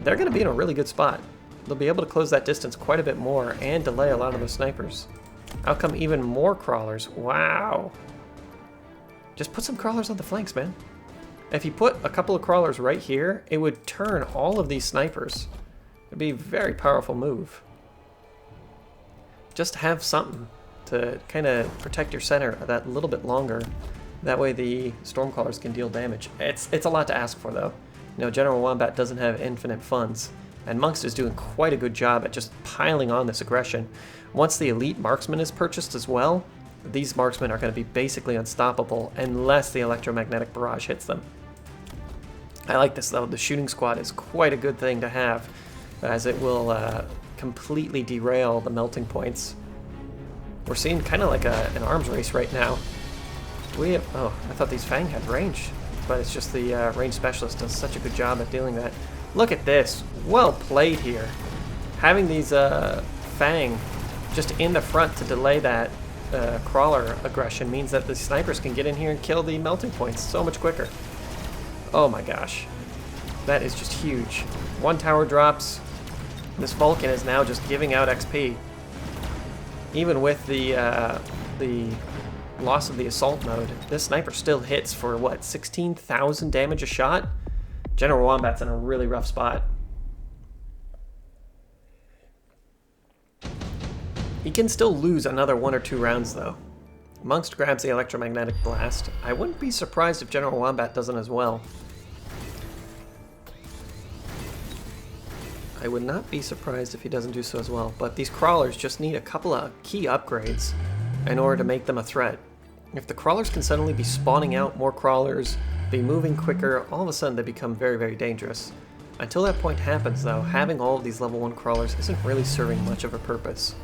they're going to be in a really good spot. They'll be able to close that distance quite a bit more and delay a lot of those snipers. Out come even more crawlers. Wow. Just put some crawlers on the flanks, man. If you put a couple of crawlers right here, it would turn all of these snipers. It'd be a very powerful move. Just have something to kind of protect your center that little bit longer. That way the Stormcrawlers can deal damage. It's a lot to ask for, though. You know, General Wombat doesn't have infinite funds, and Monst is doing quite a good job at just piling on this aggression. Once the Elite Marksman is purchased as well, these marksmen are going to be basically unstoppable unless the electromagnetic barrage hits them. I like this, though. The shooting squad is quite a good thing to have, as it will completely derail the melting points. We're seeing kind of like an arms race right now. Oh, I thought these Fang had range, but it's just the range specialist does such a good job at dealing that. Look at this. Well played here. Having these Fang just in the front to delay that crawler aggression means that the snipers can get in here and kill the melting points so much quicker. Oh my gosh. That is just huge. One tower drops. This Vulcan is now just giving out XP. Even with the loss of the assault mode, this sniper still hits for, what, 16,000 damage a shot? General Wombat's in a really rough spot. He can still lose another 1 or 2 rounds, though. Monst grabs the electromagnetic blast. I wouldn't be surprised if General Wombat doesn't as well. I would not be surprised if he doesn't do so as well, but these crawlers just need a couple of key upgrades in order to make them a threat. If the crawlers can suddenly be spawning out more crawlers, be moving quicker, all of a sudden they become very, very dangerous. Until that point happens, though, having all of these level 1 crawlers isn't really serving much of a purpose.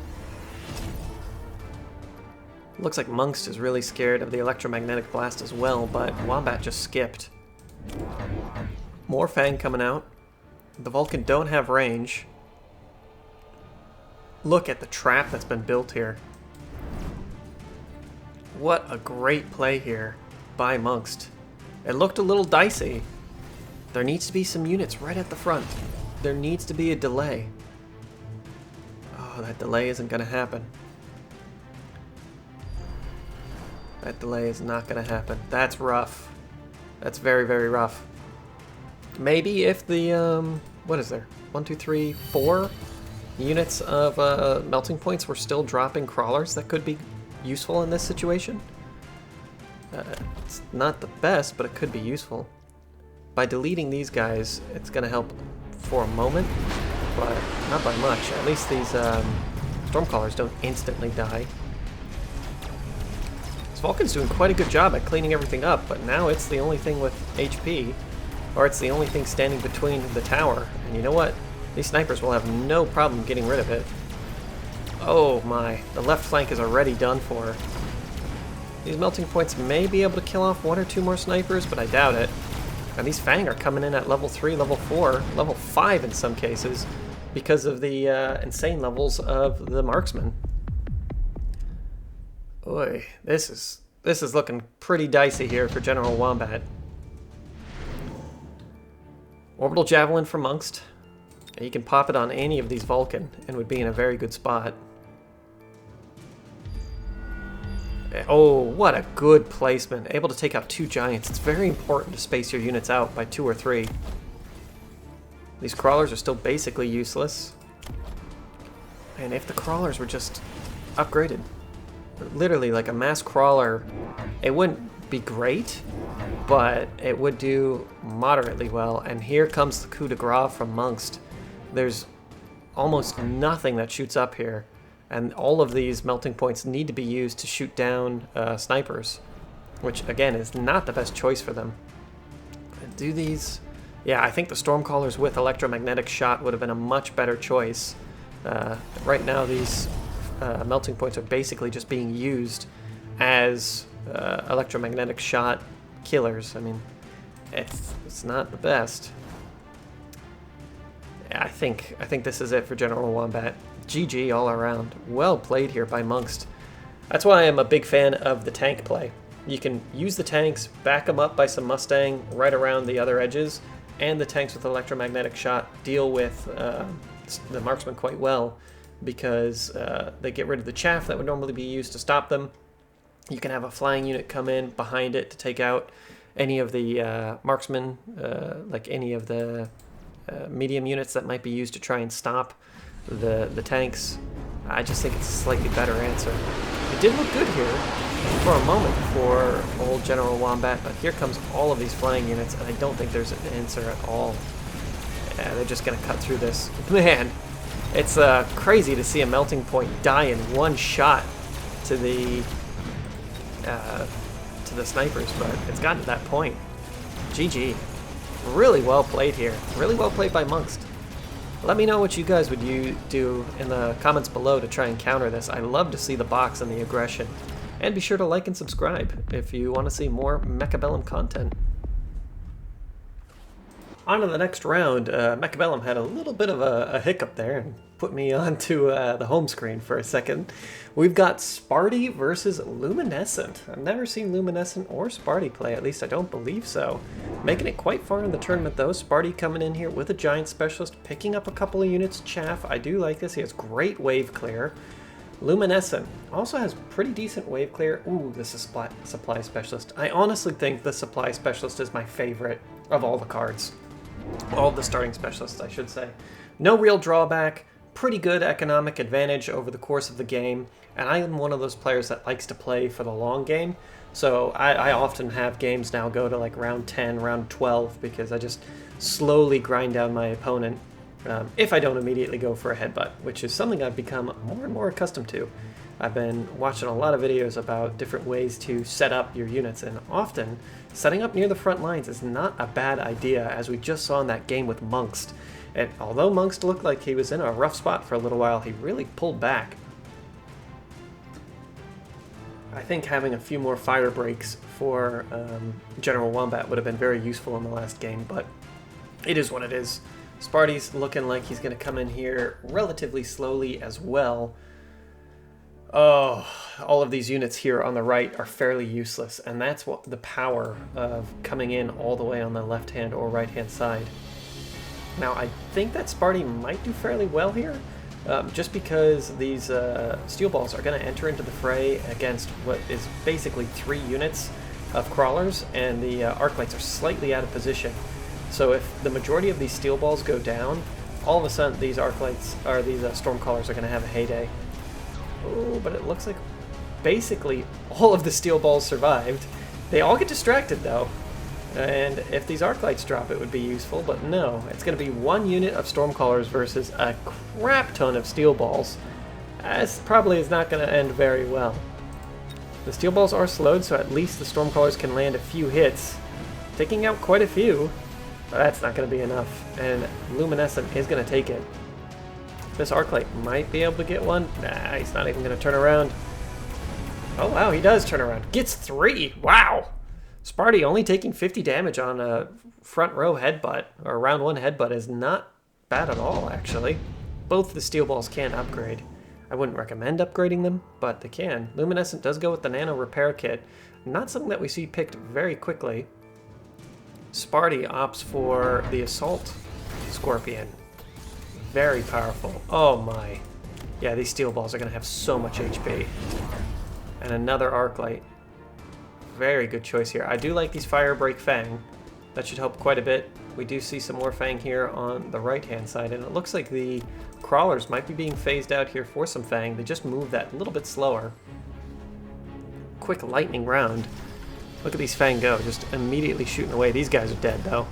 Looks like Monst is really scared of the electromagnetic blast as well, but Wombat just skipped. More Fang coming out. The Vulcan don't have range. Look at the trap that's been built here. What a great play here by Monst. It looked a little dicey. There needs to be some units right at the front. There needs to be a delay. Oh, that delay isn't going to happen. That delay is not going to happen. That's rough. That's very, very rough. Maybe if the, what is there? 1, 2, 3, 4 units of melting points were still dropping crawlers, that could be useful in this situation. It's not the best, but it could be useful. By deleting these guys, it's going to help for a moment, but not by much. At least these Stormcrawlers don't instantly die. This Vulcan's doing quite a good job at cleaning everything up, but now it's the only thing with HP. Or it's the only thing standing between the tower. And you know what? These snipers will have no problem getting rid of it. Oh my, the left flank is already done for. These melting points may be able to kill off 1 or 2 more snipers, but I doubt it. And these Fang are coming in at level 3, level 4, level 5 in some cases, because of the insane levels of the marksman. Oy, this is looking pretty dicey here for General Wombat. Orbital Javelin from Monst. You can pop it on any of these Vulcan and would be in a very good spot. Oh, what a good placement. Able to take out 2 giants. It's very important to space your units out by 2 or 3. These crawlers are still basically useless. And if the crawlers were just upgraded, literally like a mass crawler, it wouldn't be great, but it would do moderately well. And here comes the coup de grace from Monst. There's almost nothing that shoots up here, and all of these melting points need to be used to shoot down snipers, which again is not the best choice for them. Do these... Yeah, I think the Stormcrawlers with electromagnetic shot would have been a much better choice. Right now these melting points are basically just being used as electromagnetic shot killers. I mean, it's not the best. I think this is it for General Wombat. GG all around. Well played here by Monst. That's why I'm a big fan of the tank play. You can use the tanks, back them up by some Mustang right around the other edges, and the tanks with electromagnetic shot deal with the marksman quite well because they get rid of the chaff that would normally be used to stop them. You can have a flying unit come in behind it to take out any of the marksmen, like any of the medium units that might be used to try and stop the tanks. I just think it's a slightly better answer. It did look good here for a moment for old General Wombat, but here comes all of these flying units, and I don't think there's an answer at all. Yeah, they're just going to cut through this. Man, it's crazy to see a melting point die in one shot to the snipers, but it's gotten to that point. GG. Really well played here. Really well played by Monst. Let me know what you guys would do in the comments below to try and counter this. I love to see the box and the aggression. And be sure to like and subscribe if you want to see more Mechabellum content. On to the next round. Mechabellum had a little bit of a hiccup there and put me onto the home screen for a second. We've got Sparty versus Luminescent. I've never seen Luminescent or Sparty play, at least I don't believe so. Making it quite far in the tournament though. Sparty coming in here with a giant specialist, picking up a couple of units. Chaff, I do like this. He has great wave clear. Luminescent also has pretty decent wave clear. Ooh, this is supply specialist. I honestly think the supply specialist is my favorite of all the cards. All of the starting specialists, I should say. No real drawback, pretty good economic advantage over the course of the game, and I am one of those players that likes to play for the long game, so I often have games now go to like round 10, round 12, because I just slowly grind down my opponent if I don't immediately go for a headbutt, which is something I've become more and more accustomed to. I've been watching a lot of videos about different ways to set up your units, and often setting up near the front lines is not a bad idea, as we just saw in that game with Monst. And although Monst looked like he was in a rough spot for a little while, he really pulled back. I think having a few more fire breaks for General Wombat would have been very useful in the last game, but it is what it is. Sparty's looking like he's going to come in here relatively slowly as well. Oh, all of these units here on the right are fairly useless, and that's what the power of coming in all the way on the left-hand or right-hand side. Now, I think that Sparty might do fairly well here, just because these steel balls are going to enter into the fray against what is basically 3 units of crawlers, and the arc lights are slightly out of position. So if the majority of these steel balls go down, all of a sudden these arc lights, or these stormcallers, are going to have a heyday. Oh, but it looks like basically all of the steel balls survived. They all get distracted though, and if these arc lights drop, it would be useful, but no. It's going to be 1 unit of stormcallers versus a crap ton of steel balls. This probably is not going to end very well. The steel balls are slowed, so at least the stormcallers can land a few hits, taking out quite a few. But that's not going to be enough, and Luminescent is going to take it. This arc light might be able to get one. Nah, he's not even going to turn around. Oh wow, he does turn around. Gets 3. Wow. Sparty only taking 50 damage on a front row headbutt, or round 1 headbutt, is not bad at all, actually. Both the steel balls can upgrade. I wouldn't recommend upgrading them, but they can. Luminescent does go with the nano repair kit. Not something that we see picked very quickly. Sparty opts for the assault scorpion. Very powerful. Oh my. Yeah, these steel balls are going to have so much HP. And another arc light. Very good choice here. I do like these fire break fang. That should help quite a bit. We do see some more fang here on the right hand side, and it looks like the crawlers might be being phased out here for some fang. They just move that a little bit slower. Quick lightning round. Look at these fang go, just immediately shooting away. These guys are dead though.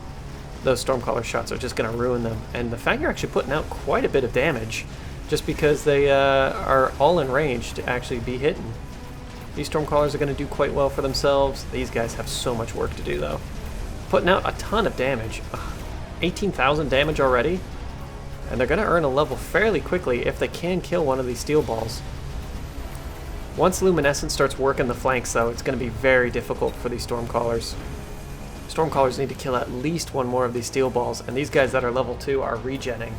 Those stormcaller shots are just going to ruin them. And the fang are actually putting out quite a bit of damage, just because they are all in range to actually be hitting. These stormcallers are going to do quite well for themselves. These guys have so much work to do though. Putting out a ton of damage. 18,000 damage already. And they're going to earn a level fairly quickly if they can kill one of these steel balls. Once Luminescent starts working the flanks though, it's going to be very difficult for these stormcallers. Stormcallers need to kill at least 1 more of these steel balls, and these guys that are level 2 are regenning.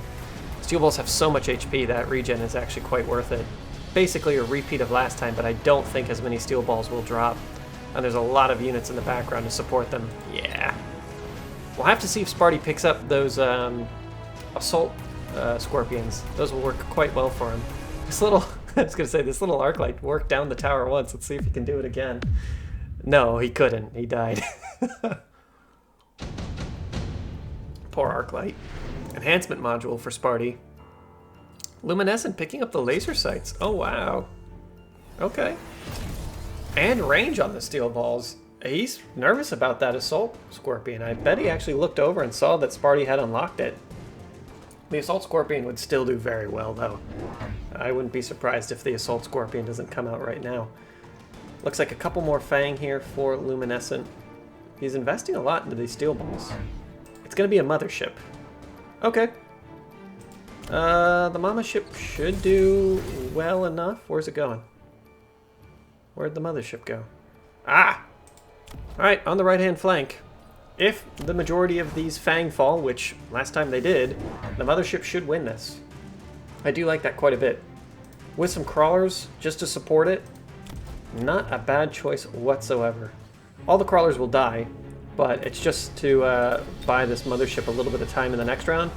Steel balls have so much HP that regen is actually quite worth it. Basically a repeat of last time, but I don't think as many steel balls will drop. And there's a lot of units in the background to support them. Yeah. We'll have to see if Sparty picks up those assault scorpions. Those will work quite well for him. This little, I was going to say, this little arc light worked down the tower once. Let's see if he can do it again. No, he couldn't. He died. Poor arc light. Enhancement module for Sparty. Luminescent picking up the laser sights. Oh, wow. Okay. And range on the steel balls. He's nervous about that assault scorpion. I bet he actually looked over and saw that Sparty had unlocked it. The assault scorpion would still do very well, though. I wouldn't be surprised if the assault scorpion doesn't come out right now. Looks like a couple more Fang here for Luminescent. He's investing a lot into these steel balls. It's going to be a mothership. Okay. The mama ship should do well enough. Where's it going? Where'd the mothership go? Ah! Alright, on the right-hand flank. If the majority of these Fang fall, which last time they did, the mothership should win this. I do like that quite a bit. With some crawlers, just to support it, not a bad choice whatsoever. All the crawlers will die, but it's just to buy this mothership a little bit of time in the next round,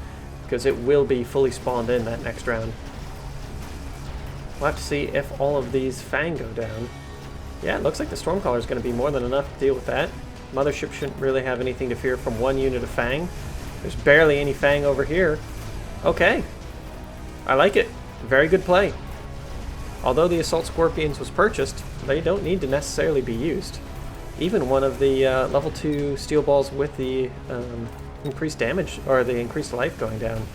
because it will be fully spawned in that next round. We'll have to see if all of these Fang go down. Yeah, it looks like the Stormcaller is going to be more than enough to deal with that. Mothership shouldn't really have anything to fear from one unit of Fang. There's barely any Fang over here. Okay. I like it. Very good play. Although the Assault Scorpions was purchased, they don't need to necessarily be used. Even one of the level 2 steel balls with the increased damage, or the increased life going down.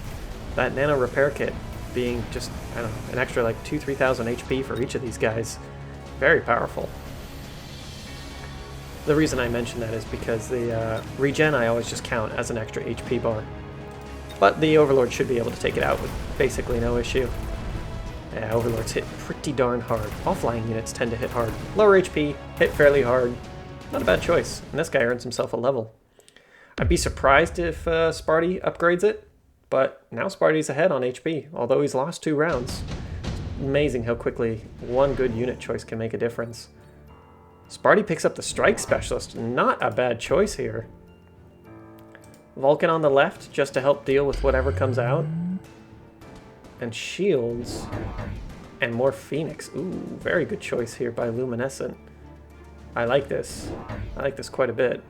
That nano repair kit being just, I don't know, an extra like 2,000-3,000 HP for each of these guys. Very powerful. The reason I mention that is because the regen I always just count as an extra HP bar. But the Overlord should be able to take it out with basically no issue. Yeah, Overlords hit pretty darn hard. All flying units tend to hit hard. Lower HP, hit fairly hard. Not a bad choice. And this guy earns himself a level. I'd be surprised if Sparty upgrades it, but now Sparty's ahead on HP, although he's lost 2 rounds. Amazing how quickly one good unit choice can make a difference. Sparty picks up the Strike Specialist. Not a bad choice here. Vulcan on the left, just to help deal with whatever comes out. And shields. And more Phoenix. Ooh, very good choice here by Luminescent. I like this. I like this quite a bit.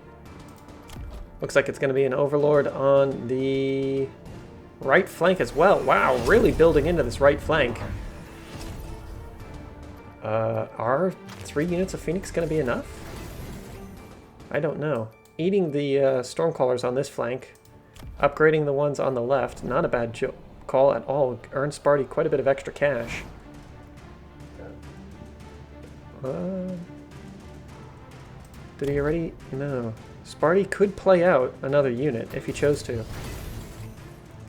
Looks like it's going to be an Overlord on the right flank as well. Wow, really building into this right flank. Are 3 units of Phoenix going to be enough? I don't know. Eating the Stormcallers on this flank, upgrading the ones on the left, not a bad call at all. Earns Sparty quite a bit of extra cash. Did he already? No. Sparty could play out another unit if he chose to.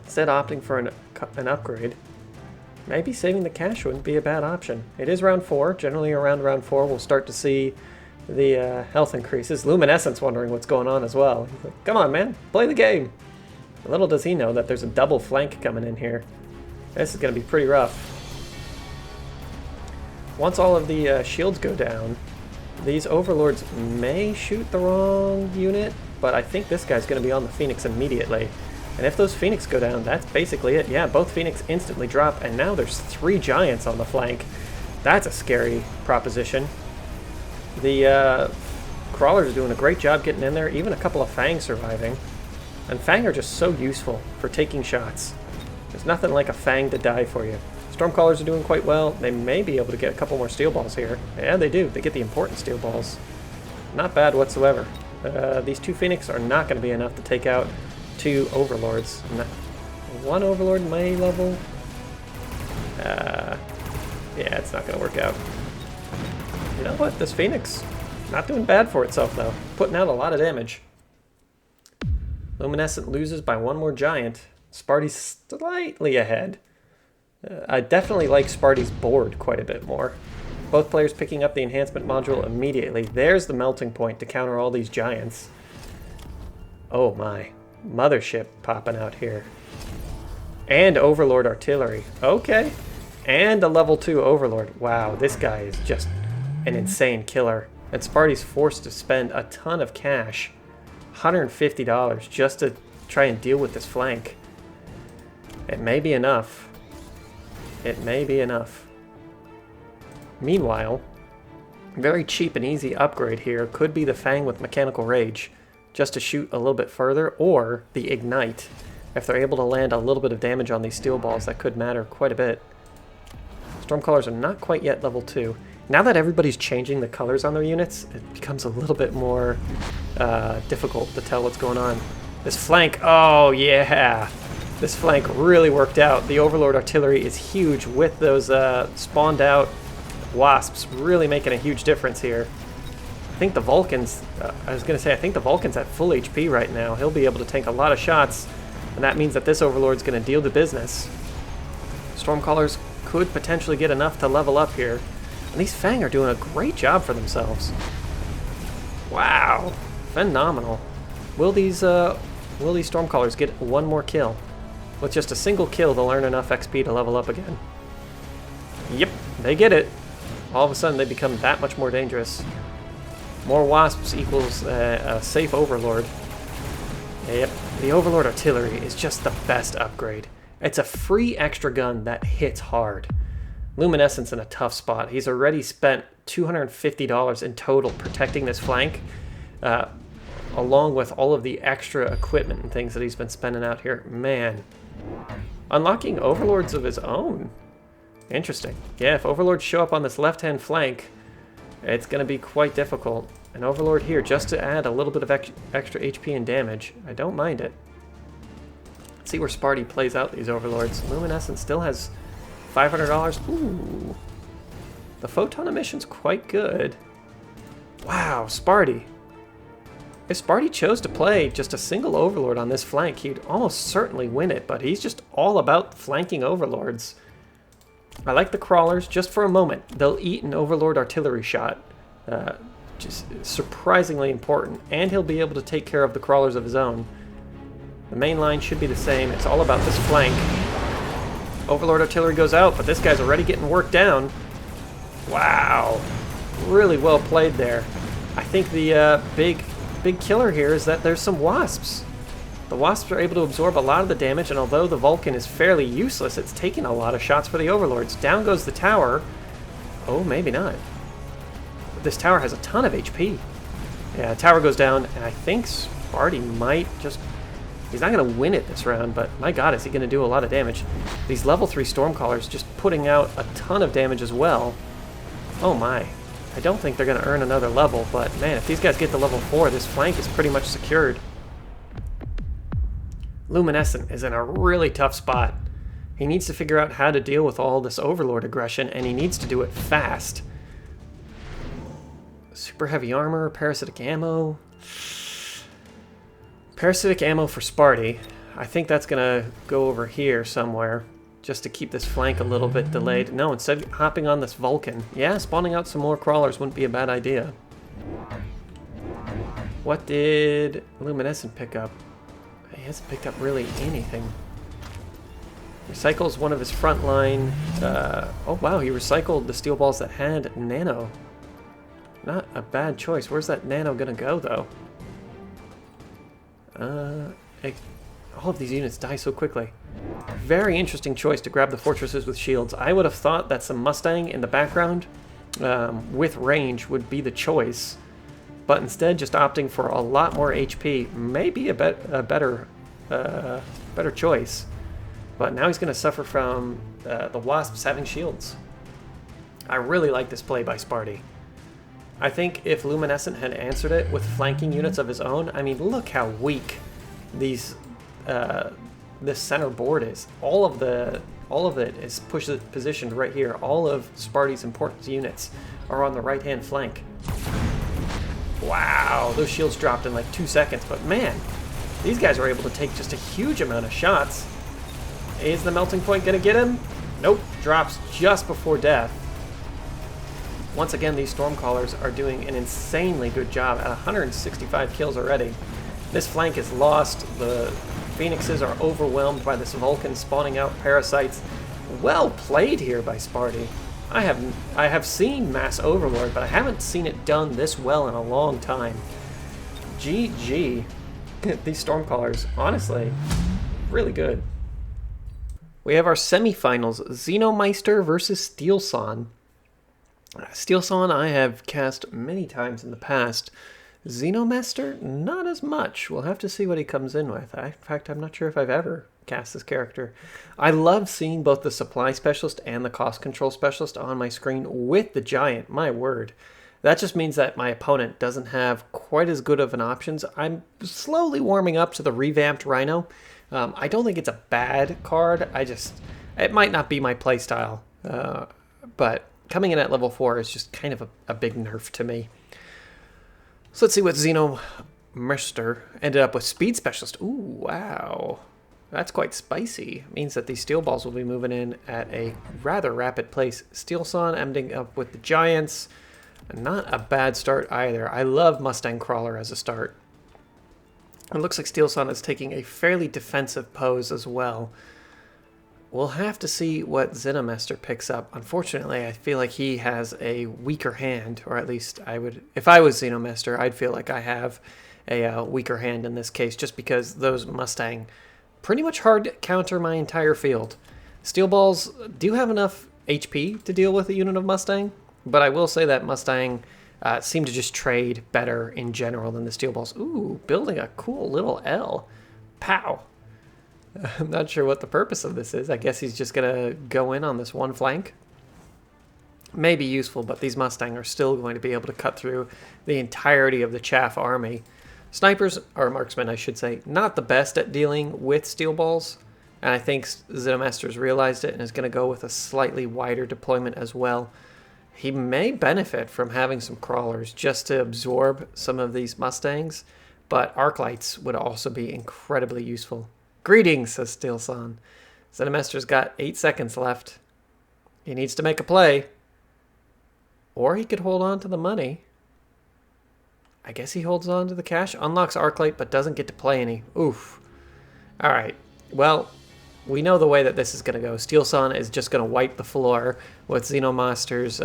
Instead opting for an upgrade. Maybe saving the cash wouldn't be a bad option. It is round 4. Generally around round 4 we'll start to see the health increases. Luminescent's wondering what's going on as well. He's like, come on, man, play the game. Little does he know that there's a double flank coming in here. This is going to be pretty rough. Once all of the shields go down, these Overlords may shoot the wrong unit, but I think this guy's going to be on the Phoenix immediately. And if those Phoenix go down, that's basically it. Yeah, both Phoenix instantly drop, and now there's 3 Giants on the flank. That's a scary proposition. The Crawlers are doing a great job getting in there, even a couple of Fang surviving. And Fang are just so useful for taking shots. There's nothing like a Fang to die for you. Stormcallers are doing quite well. They may be able to get a couple more steel balls here. Yeah, they do. They get the important steel balls. Not bad whatsoever. These 2 Phoenix are not going to be enough to take out 2 Overlords. 1 Overlord may level. Yeah, it's not going to work out. You know what? This Phoenix, not doing bad for itself, though. Putting out a lot of damage. Luminescent loses by 1 more Giant. Sparty's slightly ahead. I definitely like Sparty's board quite a bit more. Both players picking up the enhancement module immediately. There's the melting point to counter all these Giants. Oh my. Mothership popping out here. And Overlord Artillery. Okay. And a level 2 Overlord. Wow, this guy is just an insane killer. And Sparty's forced to spend a ton of cash, $150, just to try and deal with this flank. It may be enough. It may be enough. Meanwhile, very cheap and easy upgrade here could be the Fang with Mechanical Rage, just to shoot a little bit further, or the Ignite. If they're able to land a little bit of damage on these steel balls, that could matter quite a bit. Stormcallers are not quite yet level 2. Now that everybody's changing the colors on their units, it becomes a little bit more difficult to tell what's going on. This flank, oh yeah! This flank really worked out. The Overlord artillery is huge with those spawned out wasps, really making a huge difference here. I think the Vulcan's, I think the Vulcan's at full HP right now. He'll be able to tank a lot of shots, and that means that this Overlord's going to deal the business. Stormcallers could potentially get enough to level up here. And these Fang are doing a great job for themselves. Wow, phenomenal. Will these Stormcallers get one more kill? With just a single kill, they'll earn enough XP to level up again. Yep, they get it. All of a sudden, they become that much more dangerous. More Wasps equals a safe Overlord. Yep, the Overlord artillery is just the best upgrade. It's a free extra gun that hits hard. Luminescent's in a tough spot. He's already spent $250 in total protecting this flank, along with all of the extra equipment and things that he's been spending out here. Man, unlocking Overlords of his own. Interesting. Yeah, if Overlords show up on this left-hand flank, it's going to be quite difficult. An Overlord here just to add a little bit of extra HP and damage. I don't mind it. Let's see where Sparty plays out these Overlords. Luminescent still has $500. Ooh. The photon emission's quite good. Wow, Sparty. If Sparty chose to play just a single Overlord on this flank, he'd almost certainly win it, but he's just all about flanking Overlords. I like the crawlers just for a moment. They'll eat an Overlord artillery shot. Just surprisingly important. And he'll be able to take care of the crawlers of his own. The main line should be the same. It's all about this flank. Overlord artillery goes out, but this guy's already getting worked down. Wow. Really well played there. I think the big killer here is that there's some Wasps. The Wasps are able to absorb a lot of the damage, and although the Vulcan is fairly useless, it's taking a lot of shots for the Overlords. Down goes the tower. Oh, maybe not. This tower has a ton of HP. Yeah, tower goes down, and I think Sparty might just... He's not going to win it this round, but my god, is he going to do a lot of damage. These level 3 Stormcallers just putting out a ton of damage as well. Oh my. I don't think they're going to earn another level, but man, if these guys get to level 4, this flank is pretty much secured. Luminescent is in a really tough spot. He needs to figure out how to deal with all this Overlord aggression, and he needs to do it fast. Super heavy armor, parasitic ammo. Parasitic ammo for Sparty. I think that's going to go over here somewhere, just to keep this flank a little bit delayed. No, instead of hopping on this Vulcan. Yeah, spawning out some more crawlers wouldn't be a bad idea. What did Luminescent pick up? He hasn't picked up really anything. Recycles one of his frontline. Oh wow, he recycled the steel balls that had nano. Not a bad choice. Where's that nano gonna go though? All of these units die so quickly. Very interesting choice to grab the fortresses with shields. I would have thought that some Mustang in the background with range would be the choice. But instead, just opting for a lot more HP may be a better choice. But now he's going to suffer from the Wasps having shields. I really like this play by Sparty. I think if Luminescent had answered it with flanking units of his own, I mean, look how weak these this center board is. All of it is positioned right here. All of Sparty's important units are on the right-hand flank. Wow, those shields dropped in like 2 seconds, but man, these guys are able to take just a huge amount of shots. Is the melting point gonna get him? Nope, drops just before death. Once again, these Stormcallers are doing an insanely good job at 165 kills already. This flank is lost. The Phoenixes are overwhelmed by this Vulcan spawning out parasites. Well played here by Sparty. I have seen Mass Overlord, but I haven't seen it done this well in a long time. GG. These Stormcallers, honestly, really good. We have our semifinals, Meister versus Steelon. Steelon I have cast many times in the past. Meister, not as much. We'll have to see what he comes in with. In fact, I'm not sure if I've ever cast this character. I love seeing both the Supply Specialist and the Cost Control Specialist on my screen with the Giant. My word. That just means that my opponent doesn't have quite as good of an options. I'm slowly warming up to the revamped Rhino. I don't think it's a bad card. It might not be my playstyle. But coming in at level 4 is just kind of a big nerf to me. So let's see what Meister ended up with. Speed Specialist. Ooh, wow. That's quite spicy. It means that these steel balls will be moving in at a rather rapid pace. Steelon ending up with the Giants. Not a bad start either. I love Mustang Crawler as a start. It looks like Steelon is taking a fairly defensive pose as well. We'll have to see what Xenomeister picks up. Unfortunately, I feel like he has a weaker hand, or at least I would. If I was Xenomeister, I'd feel like I have a weaker hand in this case, just because those Mustang pretty much hard to counter my entire field. Steel balls do have enough HP to deal with a unit of Mustang, but I will say that Mustang seem to just trade better in general than the steel balls. Ooh, building a cool little L. Pow. I'm not sure what the purpose of this is. I guess he's just going to go in on this one flank. May be useful, but these Mustang are still going to be able to cut through the entirety of the Chaff army. Snipers, or marksmen I should say, not the best at dealing with steel balls. And I think Xenomeister's realized it and is going to go with a slightly wider deployment as well. He may benefit from having some crawlers just to absorb some of these Mustangs, but arc lights would also be incredibly useful. Greetings, says Steelon. Xenomeister's got 8 seconds left. He needs to make a play. Or he could hold on to the money. I guess he holds on to the cash. Unlocks arc light, but doesn't get to play any. Oof. Alright. Well, we know the way that this is going to go. Steelon is just going to wipe the floor with Xenomeister's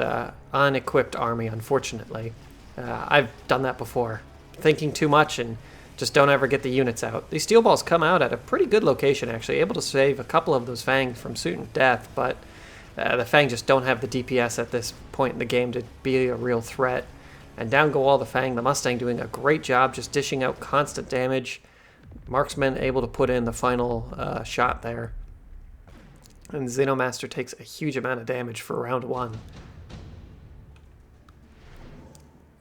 unequipped army, unfortunately. I've done that before. Thinking too much and just don't ever get the units out. These steel balls come out at a pretty good location, actually. Able to save a couple of those Fangs from certain death, but the Fang just don't have the DPS at this point in the game to be a real threat. And down go all the Fang. The Mustang doing a great job just dishing out constant damage. Marksman able to put in the final shot there. And Xenomeister takes a huge amount of damage for round 1.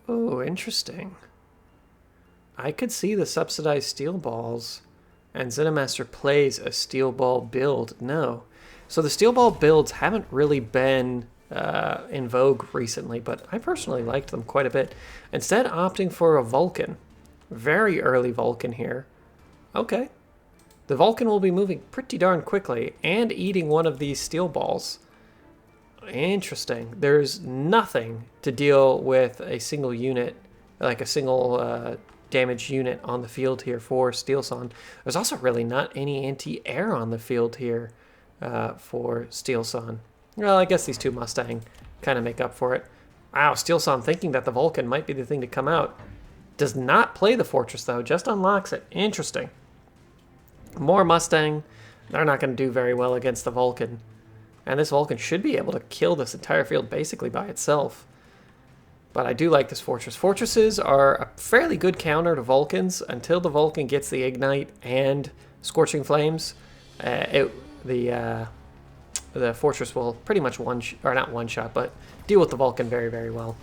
Oh, interesting. I could see the subsidized steel balls, and Xenomeister plays a steel ball build. No. So the steel ball builds haven't really been in vogue recently, but I personally liked them quite a bit. Instead, opting for a Vulcan. Very early Vulcan here. Okay. The Vulcan will be moving pretty darn quickly and eating one of these steel balls. Interesting. There's nothing to deal with a single unit, like a single damage unit on the field here for Steelon. There's also really not any anti-air on the field here for Steelon. Well, I guess these two Mustang kind of make up for it. Wow, Steelon thinking that the Vulcan might be the thing to come out. Does not play the Fortress, though. Just unlocks it. Interesting. More Mustang. They're not going to do very well against the Vulcan. And this Vulcan should be able to kill this entire field basically by itself. But I do like this Fortress. Fortresses are a fairly good counter to Vulcans until the Vulcan gets the Ignite and Scorching Flames. The Fortress will pretty much not one shot, but deal with the Vulcan very, very well.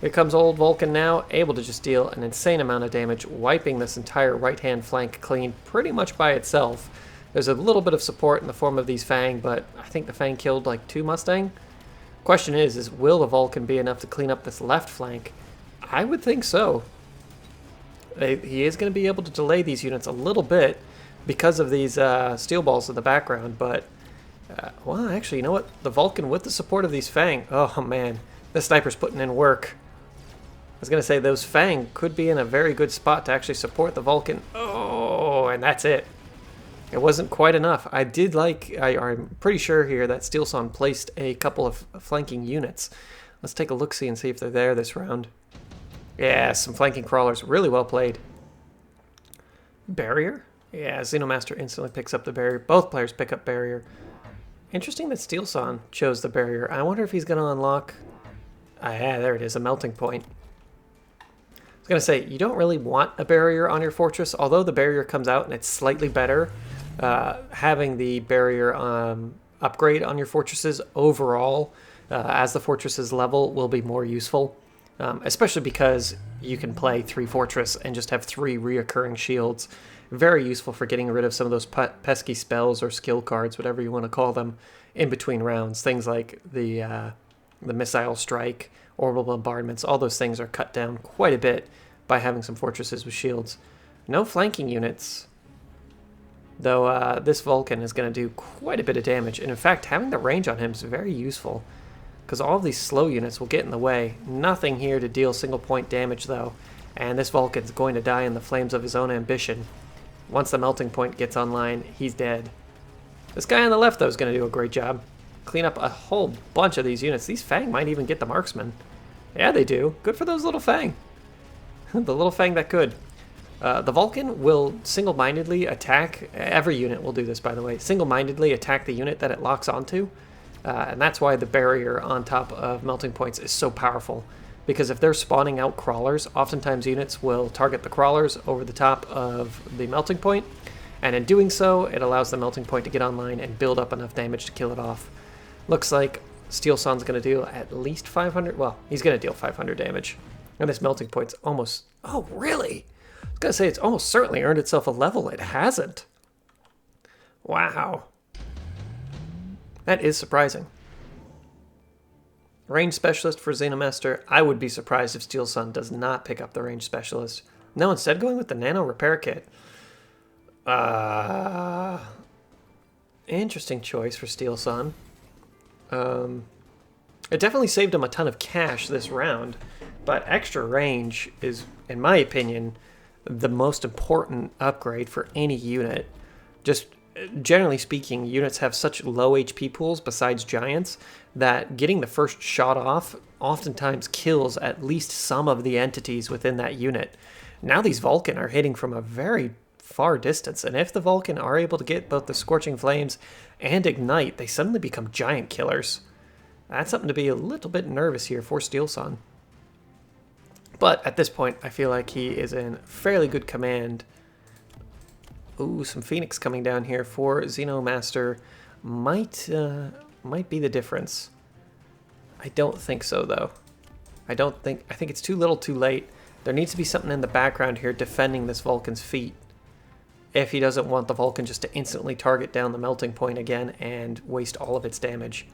Here comes old Vulcan now, able to just deal an insane amount of damage, wiping this entire right-hand flank clean pretty much by itself. There's a little bit of support in the form of these Fang, but I think the Fang killed like 2 Mustang. Question is will the Vulcan be enough to clean up this left flank? I would think so. He is going to be able to delay these units a little bit because of these steel balls in the background, but well, actually, you know what? The Vulcan with the support of these Fang, oh man, the sniper's putting in work. I was going to say those Fang could be in a very good spot to actually support the Vulcan. Oh, and that's it. It wasn't quite enough. I'm pretty sure here that Steelon placed a couple of flanking units. Let's take a look-see and see if they're there this round. Yeah, some flanking crawlers. Really well played. Barrier? Yeah, Xenomaster instantly picks up the barrier. Both players pick up barrier. Interesting that Steelon chose the barrier. I wonder if he's going to unlock... yeah, there it is, a melting point. I was going to say, you don't really want a barrier on your fortress, although the barrier comes out and it's slightly better. Having the barrier upgrade on your fortresses overall, as the fortresses level, will be more useful. Especially because you can play 3 fortress and just have 3 reoccurring shields. Very useful for getting rid of some of those pesky spells or skill cards, whatever you want to call them, in between rounds. Things like the missile strike, orbital bombardments, all those things are cut down quite a bit by having some fortresses with shields. No flanking units, though this Vulcan is going to do quite a bit of damage. And in fact, having the range on him is very useful, because all of these slow units will get in the way. Nothing here to deal single point damage, though, and this Vulcan's going to die in the flames of his own ambition. Once the melting point gets online, he's dead. This guy on the left, though, is going to do a great job. Clean up a whole bunch of these units. These Fang might even get the marksman. Yeah, they do. Good for those little Fang. The little Fang that could. The Vulcan will single-mindedly attack... Every unit will do this, by the way. Single-mindedly attack the unit that it locks onto. And that's why the barrier on top of melting points is so powerful. Because if they're spawning out crawlers, oftentimes units will target the crawlers over the top of the melting point, and in doing so, it allows the melting point to get online and build up enough damage to kill it off. Looks like Steelon's going to deal at least 500, well, he's going to deal 500 damage. And this melting point's almost, oh really? I was going to say it's almost certainly earned itself a level. It hasn't. Wow. That is surprising. Range specialist for Xenomaster. I would be surprised if Steelon does not pick up the range specialist. No, instead going with the nano repair kit. Interesting choice for Steelon. It definitely saved him a ton of cash this round, but extra range is, in my opinion, the most important upgrade for any unit. Just generally speaking, units have such low HP pools besides giants that getting the first shot off oftentimes kills at least some of the entities within that unit. Now these Vulcan are hitting from a very far distance, and if the Vulcan are able to get both the Scorching Flames and Ignite, they suddenly become giant killers. That's something to be a little bit nervous here for Steelon. But at this point, I feel like he is in fairly good command. Ooh, some Phoenix coming down here for Xenomaster might be the difference. I don't think so, though. I think it's too little too late. There needs to be something in the background here defending this Vulcan's feet, if he doesn't want the Vulcan just to instantly target down the melting point again and waste all of its damage.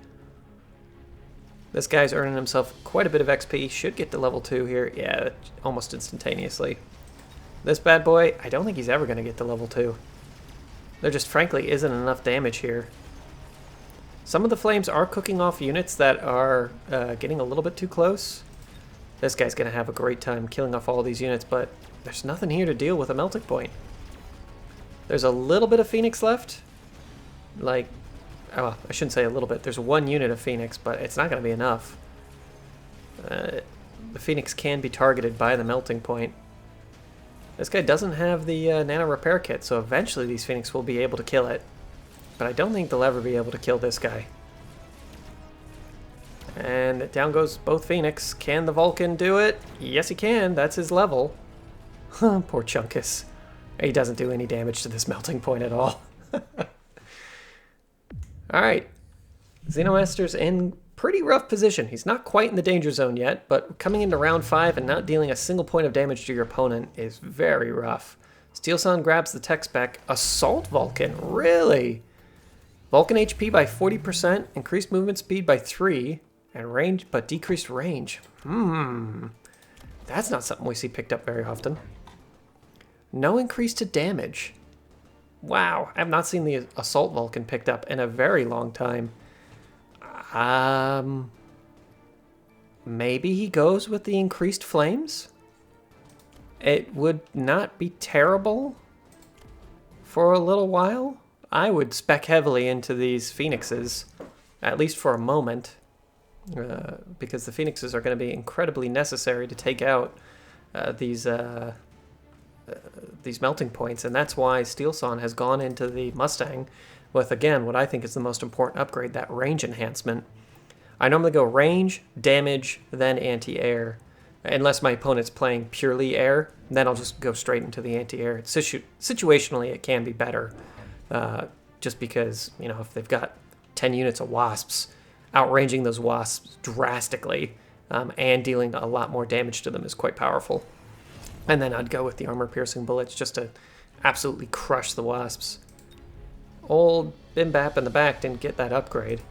This guy's earning himself quite a bit of XP. Should get to level 2 here. Yeah, almost instantaneously. This bad boy, I don't think he's ever going to get to level 2. There just frankly isn't enough damage here. Some of the flames are cooking off units that are getting a little bit too close. This guy's going to have a great time killing off all these units, but there's nothing here to deal with a melting point. There's a little bit of Phoenix left. Like, oh, I shouldn't say a little bit. There's one unit of Phoenix, but it's not going to be enough. The Phoenix can be targeted by the melting point. This guy doesn't have the nano repair kit, so eventually these Phoenix will be able to kill it. But I don't think they'll ever be able to kill this guy. And down goes both Phoenix. Can the Vulcan do it? Yes, he can. That's his level. Poor Chunkus. He doesn't do any damage to this melting point at all. Alright. Xenomaster's in pretty rough position. He's not quite in the danger zone yet, but coming into round 5 and not dealing a single point of damage to your opponent is very rough. Steelon grabs the tech spec. Assault Vulcan? Really? Vulcan HP by 40%, increased movement speed by 3, and range, but decreased range. That's not something we see picked up very often. No increase to damage. Wow, I have not seen the Assault Vulcan picked up in a very long time. Maybe he goes with the increased flames? It would not be terrible for a little while. I would spec heavily into these Phoenixes, at least for a moment, because the Phoenixes are going to be incredibly necessary to take out these melting points, and that's why Steelon has gone into the Mustang with, again, what I think is the most important upgrade, that range enhancement. I normally go range, damage, then anti-air. Unless my opponent's playing purely air, then I'll just go straight into the anti-air. Situationally, it can be better, just because, you know, if they've got 10 units of wasps, outranging those wasps drastically and dealing a lot more damage to them is quite powerful. And then I'd go with the armor-piercing bullets just to absolutely crush the wasps. Old Bimbap in the back didn't get that upgrade.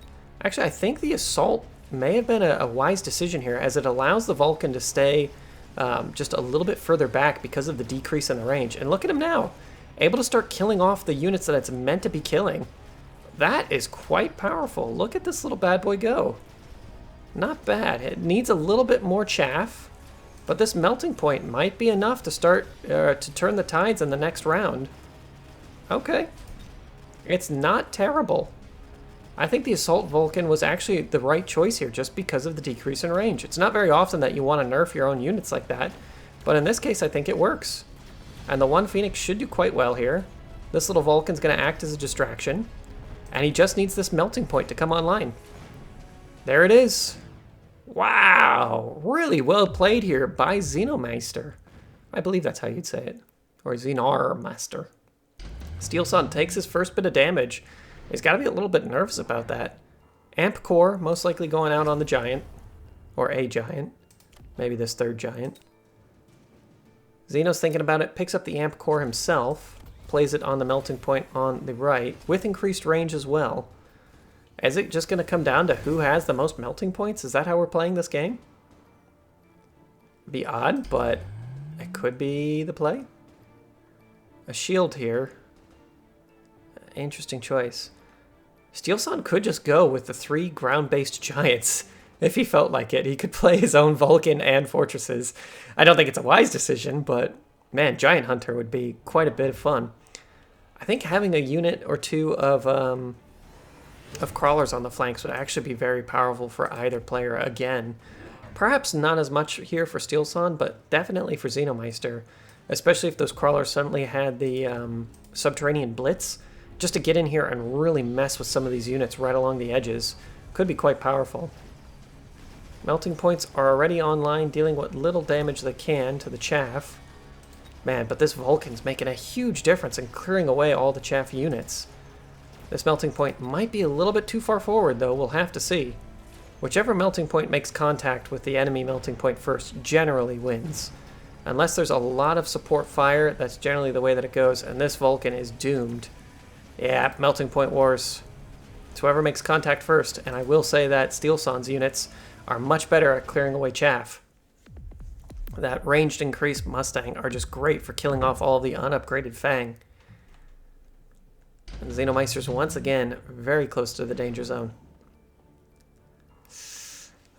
Actually, I think the assault may have been a wise decision here, as it allows the Vulcan to stay just a little bit further back because of the decrease in the range. And look at him now, able to start killing off the units that it's meant to be killing. That is quite powerful. Look at this little bad boy go. Not bad. It needs a little bit more chaff, but this melting point might be enough to start to turn the tides in the next round. Okay. It's not terrible. I think the Assault Vulcan was actually the right choice here just because of the decrease in range. It's not very often that you want to nerf your own units like that, but in this case I think it works. And the one Phoenix should do quite well here. This little Vulcan's going to act as a distraction, and he just needs this melting point to come online. There it is. Wow, really well played here by Meister. I believe that's how you'd say it. Or Meister. Steelon takes his first bit of damage. He's got to be a little bit nervous about that. Amp Core, most likely going out on the Giant. Or a Giant. Maybe this third Giant. Xeno's thinking about it, picks up the Amp Core himself, plays it on the melting point on the right, with increased range as well. Is it just going to come down to who has the most melting points? Is that how we're playing this game? Be odd, but it could be the play. A shield here. Interesting choice. Steelon could just go with the 3 ground-based giants if he felt like it. He could play his own Vulcan and fortresses. I don't think it's a wise decision, but man, Giant Hunter would be quite a bit of fun. I think having a unit or two of crawlers on the flanks would actually be very powerful for either player again. Perhaps not as much here for Steelon, but definitely for Meister, especially if those crawlers suddenly had the subterranean blitz. Just to get in here and really mess with some of these units right along the edges could be quite powerful. Melting points are already online, dealing what little damage they can to the chaff. Man, but this Vulcan's making a huge difference in clearing away all the chaff units. This melting point might be a little bit too far forward, though. We'll have to see. Whichever melting point makes contact with the enemy melting point first generally wins. Unless there's a lot of support fire, that's generally the way that it goes, and this Vulcan is doomed. Yeah, melting point wars. It's whoever makes contact first, and I will say that Steelon's units are much better at clearing away chaff. That ranged increased Mustang are just great for killing off all the unupgraded Fang. And Meister's once again very close to the danger zone.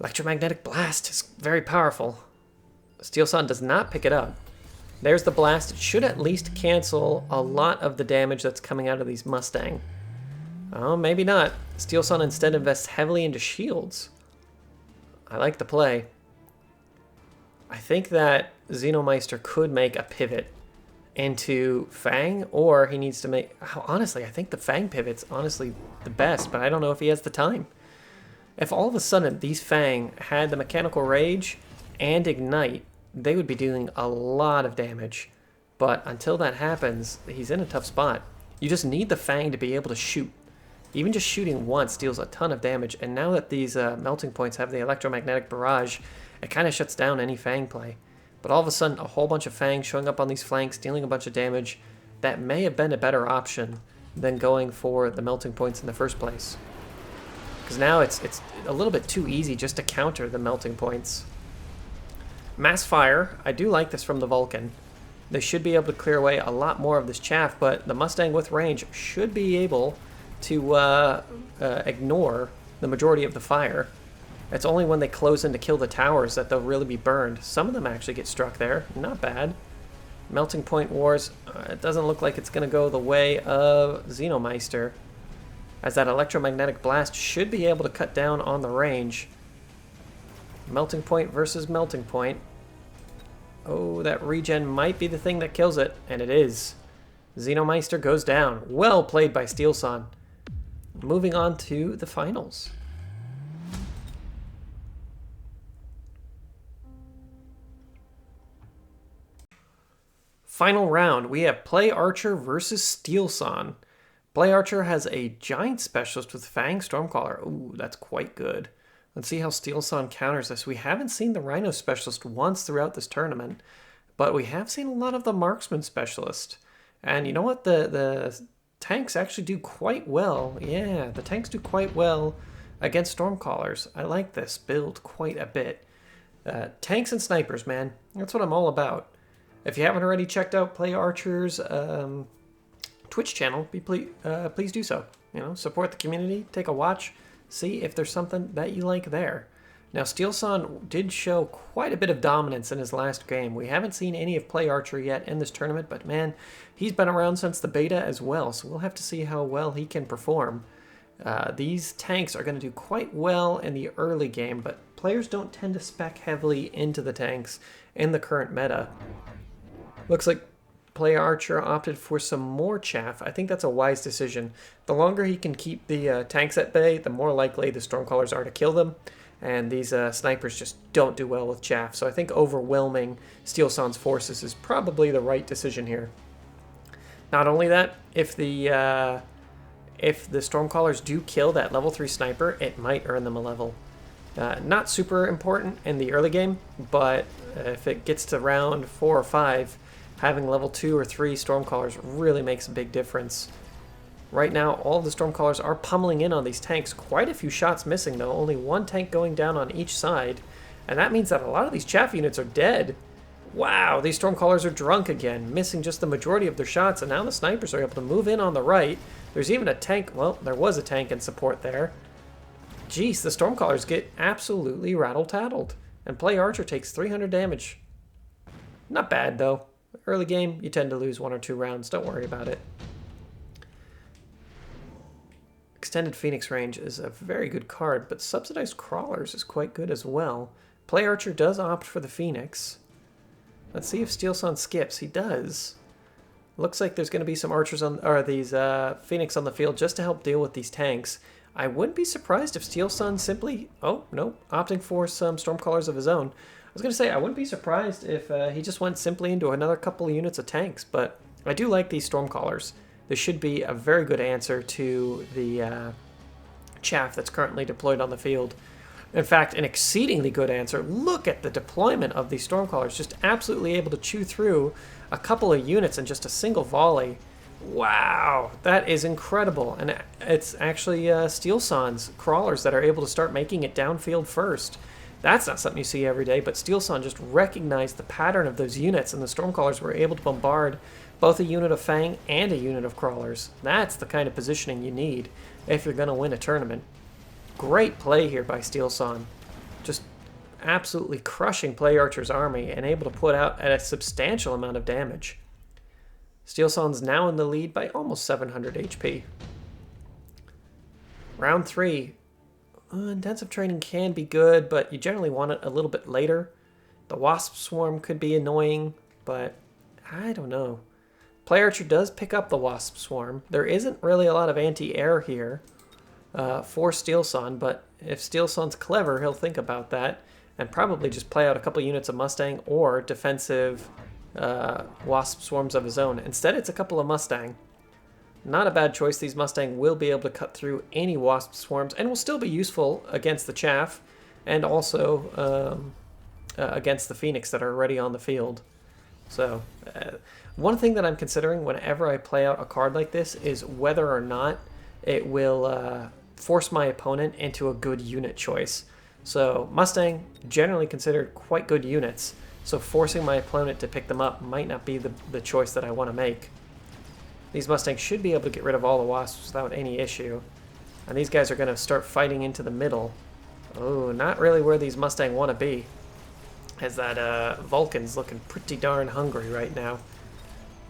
Electromagnetic Blast is very powerful. Steelon does not pick it up. There's the blast. It should at least cancel a lot of the damage that's coming out of these Mustang. Oh, maybe not. Steelon instead invests heavily into shields. I like the play. I think that Meister could make a pivot into Fang, or he needs to make... Honestly, I think the Fang pivot's honestly the best, but I don't know if he has the time. If all of a sudden these Fang had the Mechanical Rage and Ignite, they would be doing a lot of damage. But until that happens, he's in a tough spot. You just need the Fang to be able to shoot. Even just shooting once deals a ton of damage, and now that these melting points have the electromagnetic barrage, it kind of shuts down any Fang play. But all of a sudden, a whole bunch of Fang showing up on these flanks, dealing a bunch of damage, that may have been a better option than going for the melting points in the first place. Because now it's a little bit too easy just to counter the melting points. Mass Fire, I do like this from the Vulcan. They should be able to clear away a lot more of this chaff, but the Mustang with range should be able to ignore the majority of the fire. It's only when they close in to kill the towers that they'll really be burned. Some of them actually get struck there. Not bad. Melting Point Wars, it doesn't look like it's going to go the way of Meister, as that electromagnetic blast should be able to cut down on the range. Melting Point versus Melting Point. Oh, that regen might be the thing that kills it, and it is. Meister goes down. Well played by Steelon. Moving on to the finals. Final round, we have Play Archer versus Steelon. Play Archer has a Giant Specialist with Fang Stormcaller. Ooh, that's quite good. Let's see how Steelon counters this. We haven't seen the Rhino Specialist once throughout this tournament, but we have seen a lot of the Marksman Specialist. And you know what? The tanks actually do quite well. Yeah, the tanks do quite well against Stormcallers. I like this build quite a bit. Tanks and snipers, man. That's what I'm all about. If you haven't already checked out Play Archer's Twitch channel, please do so. You know, support the community, take a watch, see if there's something that you like there. Now, Steelon did show quite a bit of dominance in his last game. We haven't seen any of Play Archer yet in this tournament, but man, he's been around since the beta as well, so we'll have to see how well he can perform. These tanks are going to do quite well in the early game, but players don't tend to spec heavily into the tanks in the current meta. Looks like Play Archer opted for some more chaff. I think that's a wise decision. The longer he can keep the tanks at bay, the more likely the Stormcallers are to kill them. And these snipers just don't do well with chaff. So I think overwhelming Steelon's forces is probably the right decision here. Not only that, if the Stormcallers do kill that level 3 sniper, it might earn them a level. Not super important in the early game, but if it gets to round 4 or 5, having level 2 or 3 Stormcallers really makes a big difference. Right now, all of the Stormcallers are pummeling in on these tanks. Quite a few shots missing, though. Only one tank going down on each side. And that means that a lot of these chaff units are dead. Wow, these Stormcallers are drunk again, missing just the majority of their shots. And now the snipers are able to move in on the right. There's even a tank. Well, there was a tank in support there. Jeez, the Stormcallers get absolutely rattle-tattled. And Play Archer takes 300 damage. Not bad, though. Early game, you tend to lose 1 or 2 rounds. Don't worry about it. Extended Phoenix range is a very good card, but Subsidized Crawlers is quite good as well. Play Archer does opt for the Phoenix. Let's see if Steelon skips. He does. Looks like there's going to be some archers on, or these Phoenix on the field just to help deal with these tanks. I wouldn't be surprised if Steelon simply, oh no, opting for some Stormcallers of his own. I was going to say, I wouldn't be surprised if he just went simply into another couple of units of tanks, but I do like these Stormcallers. This should be a very good answer to the chaff that's currently deployed on the field. In fact, an exceedingly good answer. Look at the deployment of these Stormcallers, just absolutely able to chew through a couple of units in just a single volley. Wow, that is incredible. And it's actually Steelon's crawlers that are able to start making it downfield first. That's not something you see every day, but Steelon just recognized the pattern of those units, and the Stormcallers were able to bombard both a unit of Fang and a unit of Crawlers. That's the kind of positioning you need if you're going to win a tournament. Great play here by Steelon. Just absolutely crushing Play Archer's army and able to put out a substantial amount of damage. Steelon's now in the lead by almost 700 HP. Round 3. Intensive training can be good, but you generally want it a little bit later. The Wasp Swarm could be annoying, but I don't know. Play Archer does pick up the Wasp Swarm. There isn't really a lot of anti-air here for Steelon, but if Steelon's clever, he'll think about that and probably just play out a couple units of Mustang or defensive Wasp Swarms of his own. Instead, it's a couple of Mustang. Not a bad choice. These Mustang will be able to cut through any Wasp Swarms and will still be useful against the chaff and also against the Phoenix that are already on the field. So one thing that I'm considering whenever I play out a card like this is whether or not it will force my opponent into a good unit choice. So Mustang, generally considered quite good units, so forcing my opponent to pick them up might not be the choice that I want to make. These Mustangs should be able to get rid of all the Wasps without any issue. And these guys are going to start fighting into the middle. Oh, not really where these Mustang want to be. As that Vulcan's looking pretty darn hungry right now.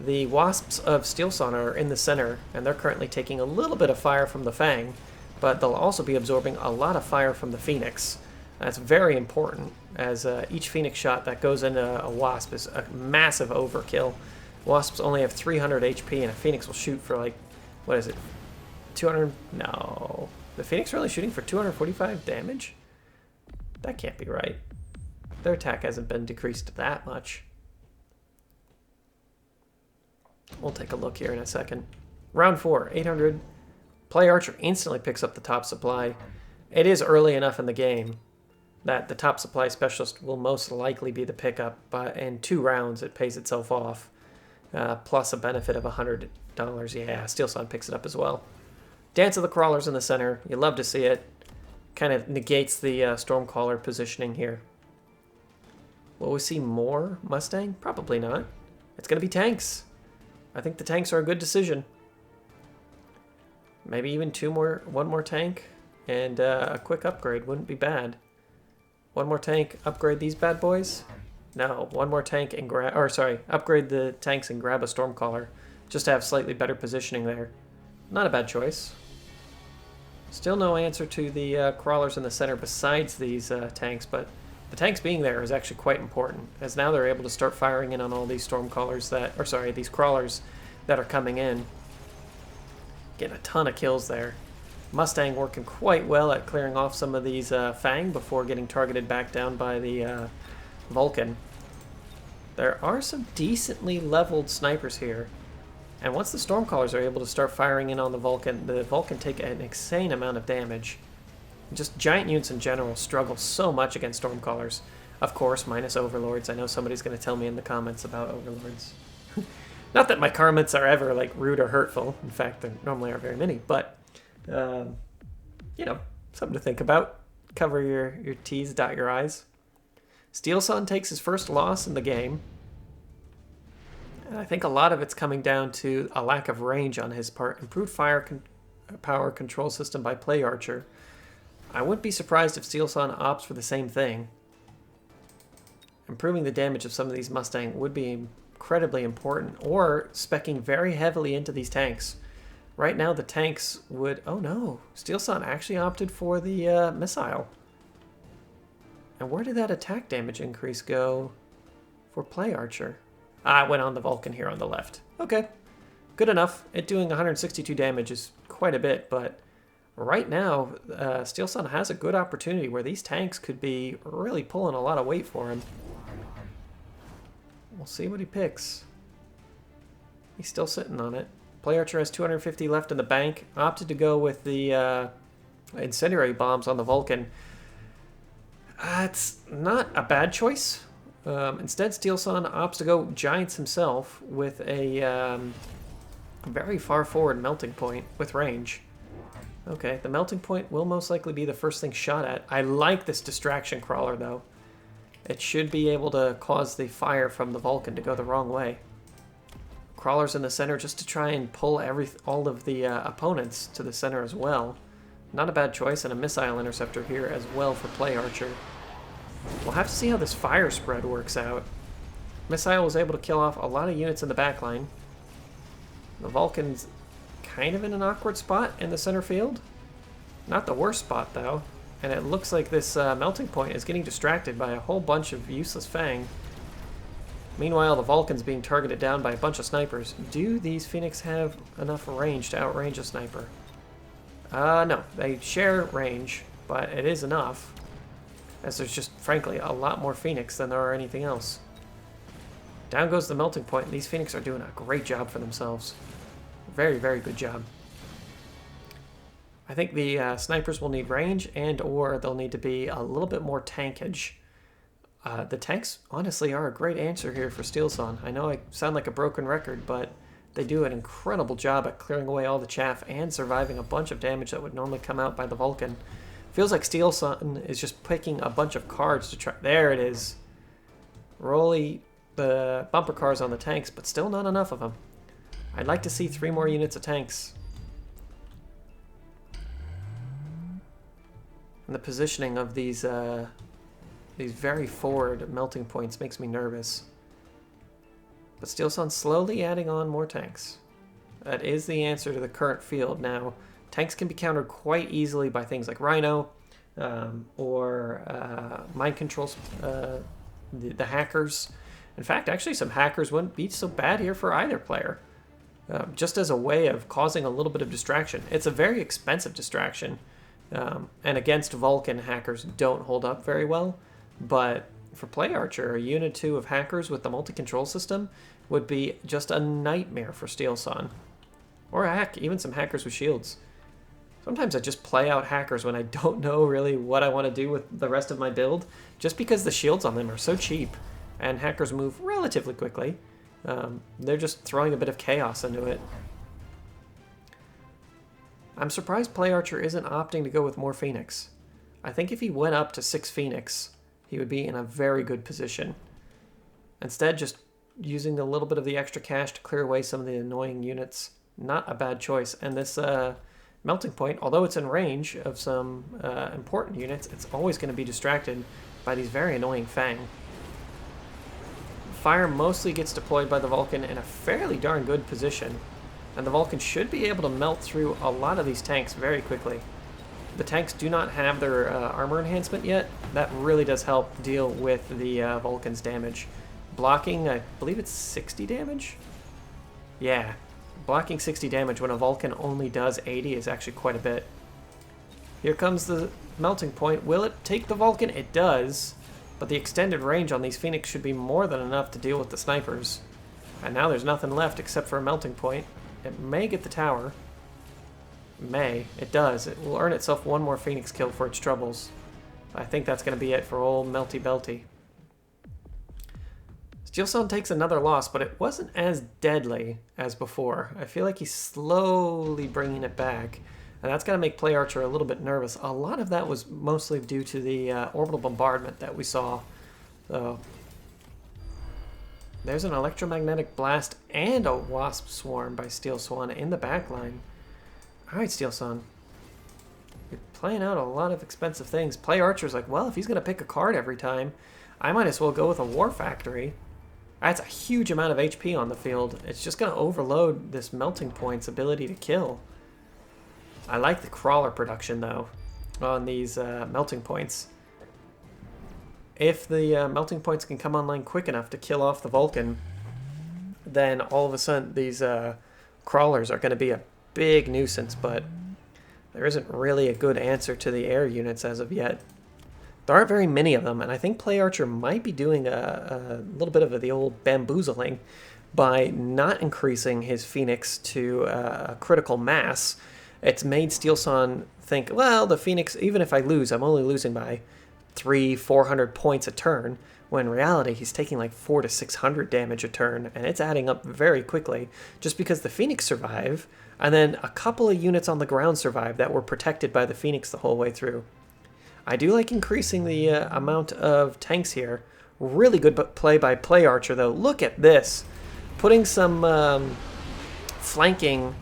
The Wasps of Steelon are in the center, and they're currently taking a little bit of fire from the Fang, but they'll also be absorbing a lot of fire from the Phoenix. That's very important, as each Phoenix shot that goes into a Wasp is a massive overkill. Wasps only have 300 HP, and a Phoenix will shoot for like, what is it, 200? No. The Phoenix really shooting for 245 damage? That can't be right. Their attack hasn't been decreased that much. We'll take a look here in a second. Round 4, 800. Play Archer instantly picks up the top supply. It is early enough in the game that the top supply specialist will most likely be the pickup, but in 2 rounds it pays itself off, plus a benefit of $100. Yeah, Steelon picks it up as well. Dance of the Crawlers in the center. You love to see it. Kind of negates the Stormcaller positioning here. Will we see more Mustang? Probably not. It's going to be tanks. I think the tanks are a good decision. Maybe even one more tank, and a quick upgrade wouldn't be bad. One more tank, upgrade these bad boys? No, one more tank and upgrade the tanks and grab a Stormcaller, just to have slightly better positioning there. Not a bad choice. Still no answer to the crawlers in the center besides these tanks, but the tanks being there is actually quite important, as now they're able to start firing in on all these these crawlers that are coming in. Getting a ton of kills there. Mustang working quite well at clearing off some of these Fang before getting targeted back down by the Vulcan. There are some decently leveled snipers here, and once the Stormcallers are able to start firing in on the Vulcan take an insane amount of damage. Just giant units in general struggle so much against Stormcallers. Of course, minus Overlords. I know somebody's going to tell me in the comments about Overlords. Not that my comments are ever like rude or hurtful. In fact, there normally aren't very many. But, you know, something to think about. Cover your T's, dot your I's. Steelon takes his first loss in the game. And I think a lot of it's coming down to a lack of range on his part. Improved power control system by Play Archer. I wouldn't be surprised if Steelon opts for the same thing. Improving the damage of some of these Mustang would be incredibly important, or speccing very heavily into these tanks. Right now the tanks would... Oh no, Steelon actually opted for the missile. And where did that attack damage increase go for Play Archer? Ah, it went on the Vulcan here on the left. Okay, good enough. It doing 162 damage is quite a bit, but right now, Steelon has a good opportunity where these tanks could be really pulling a lot of weight for him. We'll see what he picks. He's still sitting on it. Play Archer has 250 left in the bank. Opted to go with the incendiary bombs on the Vulcan. It's not a bad choice. Instead, Steelon opts to go Giants himself with a very far forward melting point with range. Okay, the melting point will most likely be the first thing shot at. I like this distraction crawler, though. It should be able to cause the fire from the Vulcan to go the wrong way. Crawlers in the center just to try and pull all of the opponents to the center as well. Not a bad choice, and a missile interceptor here as well for Play Archer. We'll have to see how this fire spread works out. Missile was able to kill off a lot of units in the backline. The Vulcan's kind of in an awkward spot in the center field. Not the worst spot, though. And it looks like this melting point is getting distracted by a whole bunch of useless Fang. Meanwhile, the Vulcan's being targeted down by a bunch of snipers. Do these Phoenix have enough range to outrange a sniper? No, they share range, but it is enough, as there's just, frankly, a lot more Phoenix than there are anything else. Down goes the melting point, and these Phoenix are doing a great job for themselves. Very, very good job. I think the snipers will need range, and or they'll need to be a little bit more tankage. The tanks, honestly, are a great answer here for Steelon. I know I sound like a broken record, but they do an incredible job at clearing away all the chaff and surviving a bunch of damage that would normally come out by the Vulcan. Feels like Steelon is just picking a bunch of cards to try... There it is. Rolly the bumper cars on the tanks, but still not enough of them. I'd like to see 3 more units of tanks. And the positioning of these very forward melting points makes me nervous. But Steelon's slowly adding on more tanks. That is the answer to the current field. Now, tanks can be countered quite easily by things like Rhino or mind controls, the hackers. In fact, actually, some hackers wouldn't be so bad here for either player. Just as a way of causing a little bit of distraction. It's a very expensive distraction. And against Vulcan, hackers don't hold up very well. But for Play Archer, a unit 2 of hackers with the multi-control system would be just a nightmare for Steelon. Or heck, even some hackers with shields. Sometimes I just play out hackers when I don't know really what I want to do with the rest of my build, just because the shields on them are so cheap. And hackers move relatively quickly. They're just throwing a bit of chaos into it. I'm surprised Play Archer isn't opting to go with more Phoenix. I think if he went up to 6 Phoenix, he would be in a very good position. Instead, just using a little bit of the extra cash to clear away some of the annoying units, not a bad choice. And this melting point, although it's in range of some important units, it's always going to be distracted by these very annoying Fang. Fire mostly gets deployed by the Vulcan in a fairly darn good position, and the Vulcan should be able to melt through a lot of these tanks very quickly. The tanks do not have their armor enhancement yet. That really does help deal with the Vulcan's damage. Blocking, I believe it's 60 damage? Yeah, blocking 60 damage when a Vulcan only does 80 is actually quite a bit. Here comes the melting point. Will it take the Vulcan? It does. But the extended range on these Phoenix should be more than enough to deal with the snipers. And now there's nothing left except for a melting point. It may get the tower. It may. It does. It will earn itself one more Phoenix kill for its troubles. I think that's going to be it for old Melty Belty. Steelon takes another loss, but it wasn't as deadly as before. I feel like he's slowly bringing it back. And that's going to make Play Archer a little bit nervous. A lot of that was mostly due to the orbital bombardment that we saw. So there's an electromagnetic blast and a wasp swarm by Steelon in the back line. Alright, Steelon. You're playing out a lot of expensive things. Play Archer's like, well, if he's going to pick a card every time, I might as well go with a War Factory. That's a huge amount of HP on the field. It's just going to overload this melting point's ability to kill. I like the crawler production, though, on these melting points. If the melting points can come online quick enough to kill off the Vulcan, then all of a sudden these crawlers are going to be a big nuisance, but there isn't really a good answer to the air units as of yet. There aren't very many of them, and I think Play Archer might be doing a little bit of the old bamboozling by not increasing his Phoenix to a critical mass. It's made Steelon think, well, the Phoenix, even if I lose, I'm only losing by 300-400 points a turn, when in reality he's taking like 400 to 600 damage a turn, and it's adding up very quickly, just because the Phoenix survive, and then a couple of units on the ground survive that were protected by the Phoenix the whole way through. I do like increasing the amount of tanks here. Really good play by Play Archer, though. Look at this. Putting some flanking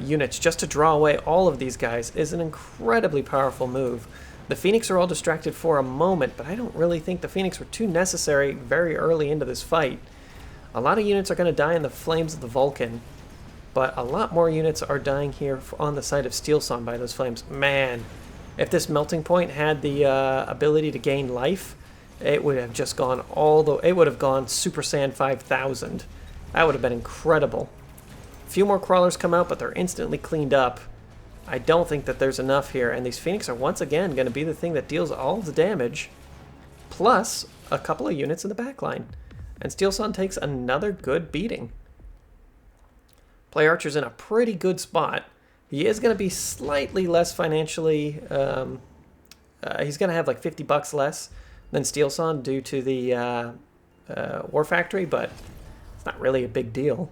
units just to draw away all of these guys is an incredibly powerful move. The Phoenix are all distracted for a moment, but I don't really think the Phoenix were too necessary very early into this fight. A lot of units are going to die in the flames of the Vulcan, but a lot more units are dying here on the side of Steelon by those flames. Man, if this melting point had the ability to gain life, it would have just gone it would have gone Super Saiyan 5000. That would have been incredible. A few more crawlers come out, but they're instantly cleaned up. I don't think that there's enough here, and these Phoenix are once again going to be the thing that deals all the damage, plus a couple of units in the back line. And Steelon takes another good beating. Play Archer's in a pretty good spot. He is going to be slightly less financially, he's going to have like $50 less than Steelon due to the War Factory, but it's not really a big deal.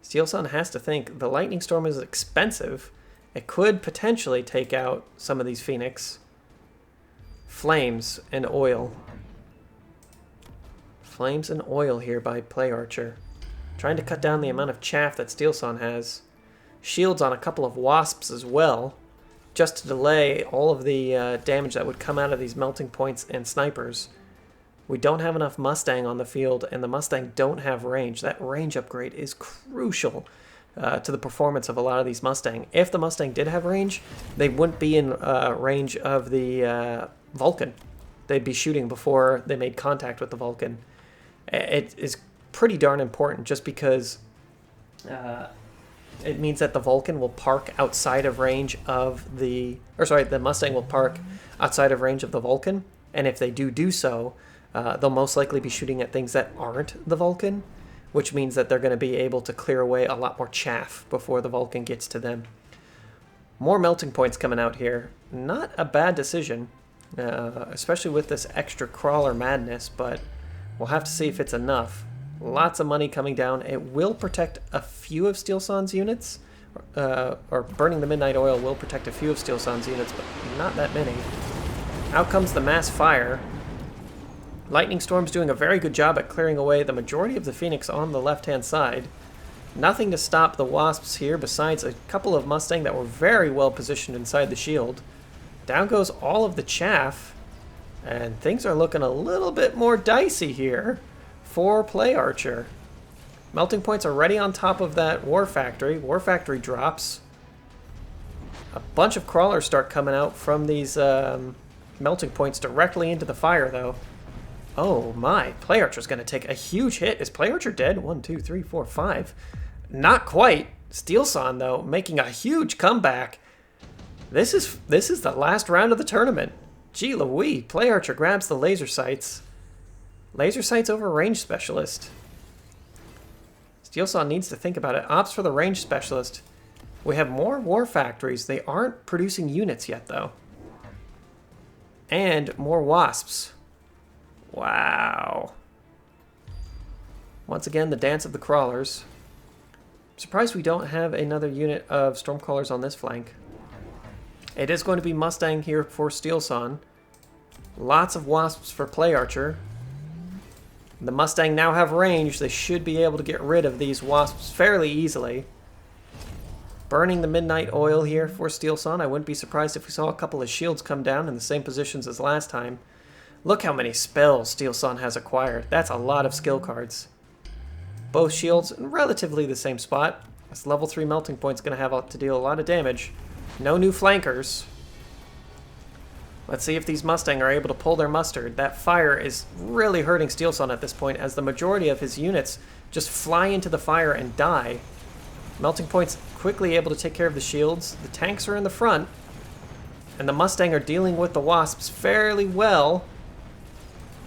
Steelon has to think the Lightning Storm is expensive. It could potentially take out some of these Phoenix. Flames and oil. Flames and oil here by Play Archer. Trying to cut down the amount of chaff that Steelon has. Shields on a couple of wasps as well, just to delay all of the damage that would come out of these melting points and snipers. We don't have enough Mustang on the field, and the Mustang don't have range. That range upgrade is crucial to the performance of a lot of these Mustang. If the Mustang did have range, they wouldn't be in range of the Vulcan. They'd be shooting before they made contact with the Vulcan. It is pretty darn important just because it means that the Vulcan will park outside of range of the... Or sorry, the Mustang will park outside of range of the Vulcan. And if they do so, they'll most likely be shooting at things that aren't the Vulcan, which means that they're going to be able to clear away a lot more chaff before the Vulcan gets to them. More melting points coming out here. Not a bad decision, especially with this extra crawler madness, but we'll have to see if it's enough. Lots of money coming down. It will protect a few of Steelson's units, or burning the Midnight Oil will protect a few of Steelson's units, but not that many. Out comes the mass fire. Lightning Storm's doing a very good job at clearing away the majority of the Phoenix on the left-hand side. Nothing to stop the Wasps here besides a couple of Mustang that were very well positioned inside the shield. Down goes all of the chaff, and things are looking a little bit more dicey here for Play Archer. Melting points are already on top of that War Factory. War Factory drops. A bunch of crawlers start coming out from these melting points directly into the fire, though. Oh my, Play Archer's going to take a huge hit. Is Play Archer dead? 1, 2, 3, 4, 5. Not quite. Steelson, though, making a huge comeback. This is the last round of the tournament. Gee Louise, Play Archer grabs the laser sights. Laser sights over range specialist. Steelson needs to think about it. Opts for the range specialist. We have more War Factories. They aren't producing units yet, though. And more Wasps. Wow. Once again, the dance of the crawlers. I'm surprised we don't have another unit of Stormcrawlers on this flank. It is going to be Mustang here for Steelson. Lots of Wasps for Play Archer. The Mustang now have range. They should be able to get rid of these Wasps fairly easily. Burning the Midnight Oil here for Steelson. I wouldn't be surprised if we saw a couple of shields come down in the same positions as last time. Look how many spells Steelson has acquired. That's a lot of skill cards. Both shields in relatively the same spot. This level 3 melting point's going to have to deal a lot of damage. No new flankers. Let's see if these Mustang are able to pull their mustard. That fire is really hurting Steelson at this point, as the majority of his units just fly into the fire and die. Melting point's quickly able to take care of the shields. The tanks are in the front, and the Mustang are dealing with the Wasps fairly well.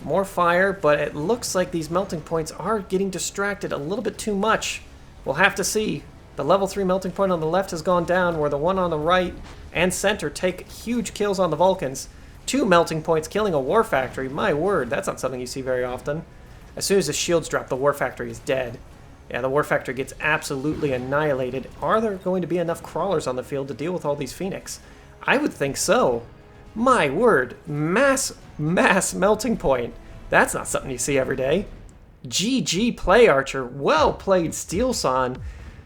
More fire, but it looks like these melting points are getting distracted a little bit too much. We'll have to see. The level 3 melting point on the left has gone down, where the one on the right and center take huge kills on the Vulcans. 2 melting points killing a War Factory. My word, that's not something you see very often. As soon as the shields drop, the War Factory is dead. Yeah, the War Factory gets absolutely annihilated. Are there going to be enough crawlers on the field to deal with all these Phoenix? I would think so. My word, mass melting point. That's not something you see every day. GG Play Archer. Well played, Steelson.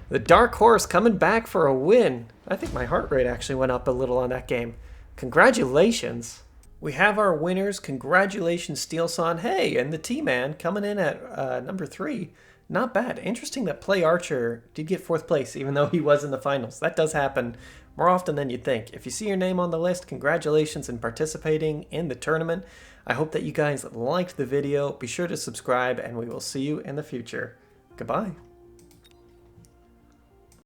The Dark Horse coming back for a win. I think my heart rate actually went up a little on that game. Congratulations. We have our winners. Congratulations, Steelson. Hey, and the T-Man coming in at number 3. Not bad. Interesting that Play Archer did get 4th place, even though he was in the finals. That does happen more often than you'd think. If you see your name on the list, congratulations in participating in the tournament. I hope that you guys liked the video. Be sure to subscribe, and we will see you in the future. Goodbye.